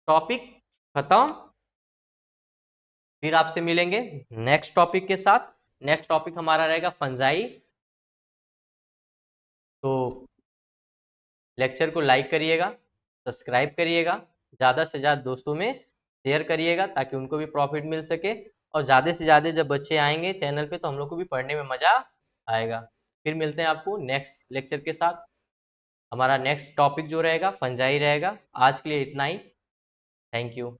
A: टॉपिक खत्म, फिर आपसे मिलेंगे नेक्स्ट टॉपिक के साथ। नेक्स्ट टॉपिक हमारा रहेगा फंजाई। तो लेक्चर को लाइक करिएगा, सब्सक्राइब करिएगा, ज़्यादा से ज़्यादा दोस्तों में शेयर करिएगा ताकि उनको भी प्रॉफिट मिल सके, और ज़्यादा से ज़्यादा जब बच्चे आएंगे चैनल पे तो हम लोग को भी पढ़ने में मज़ा आएगा। फिर मिलते हैं आपको नेक्स्ट लेक्चर के साथ। हमारा नेक्स्ट टॉपिक जो रहेगा फंजाई रहेगा। आज के लिए इतना ही, थैंक यू।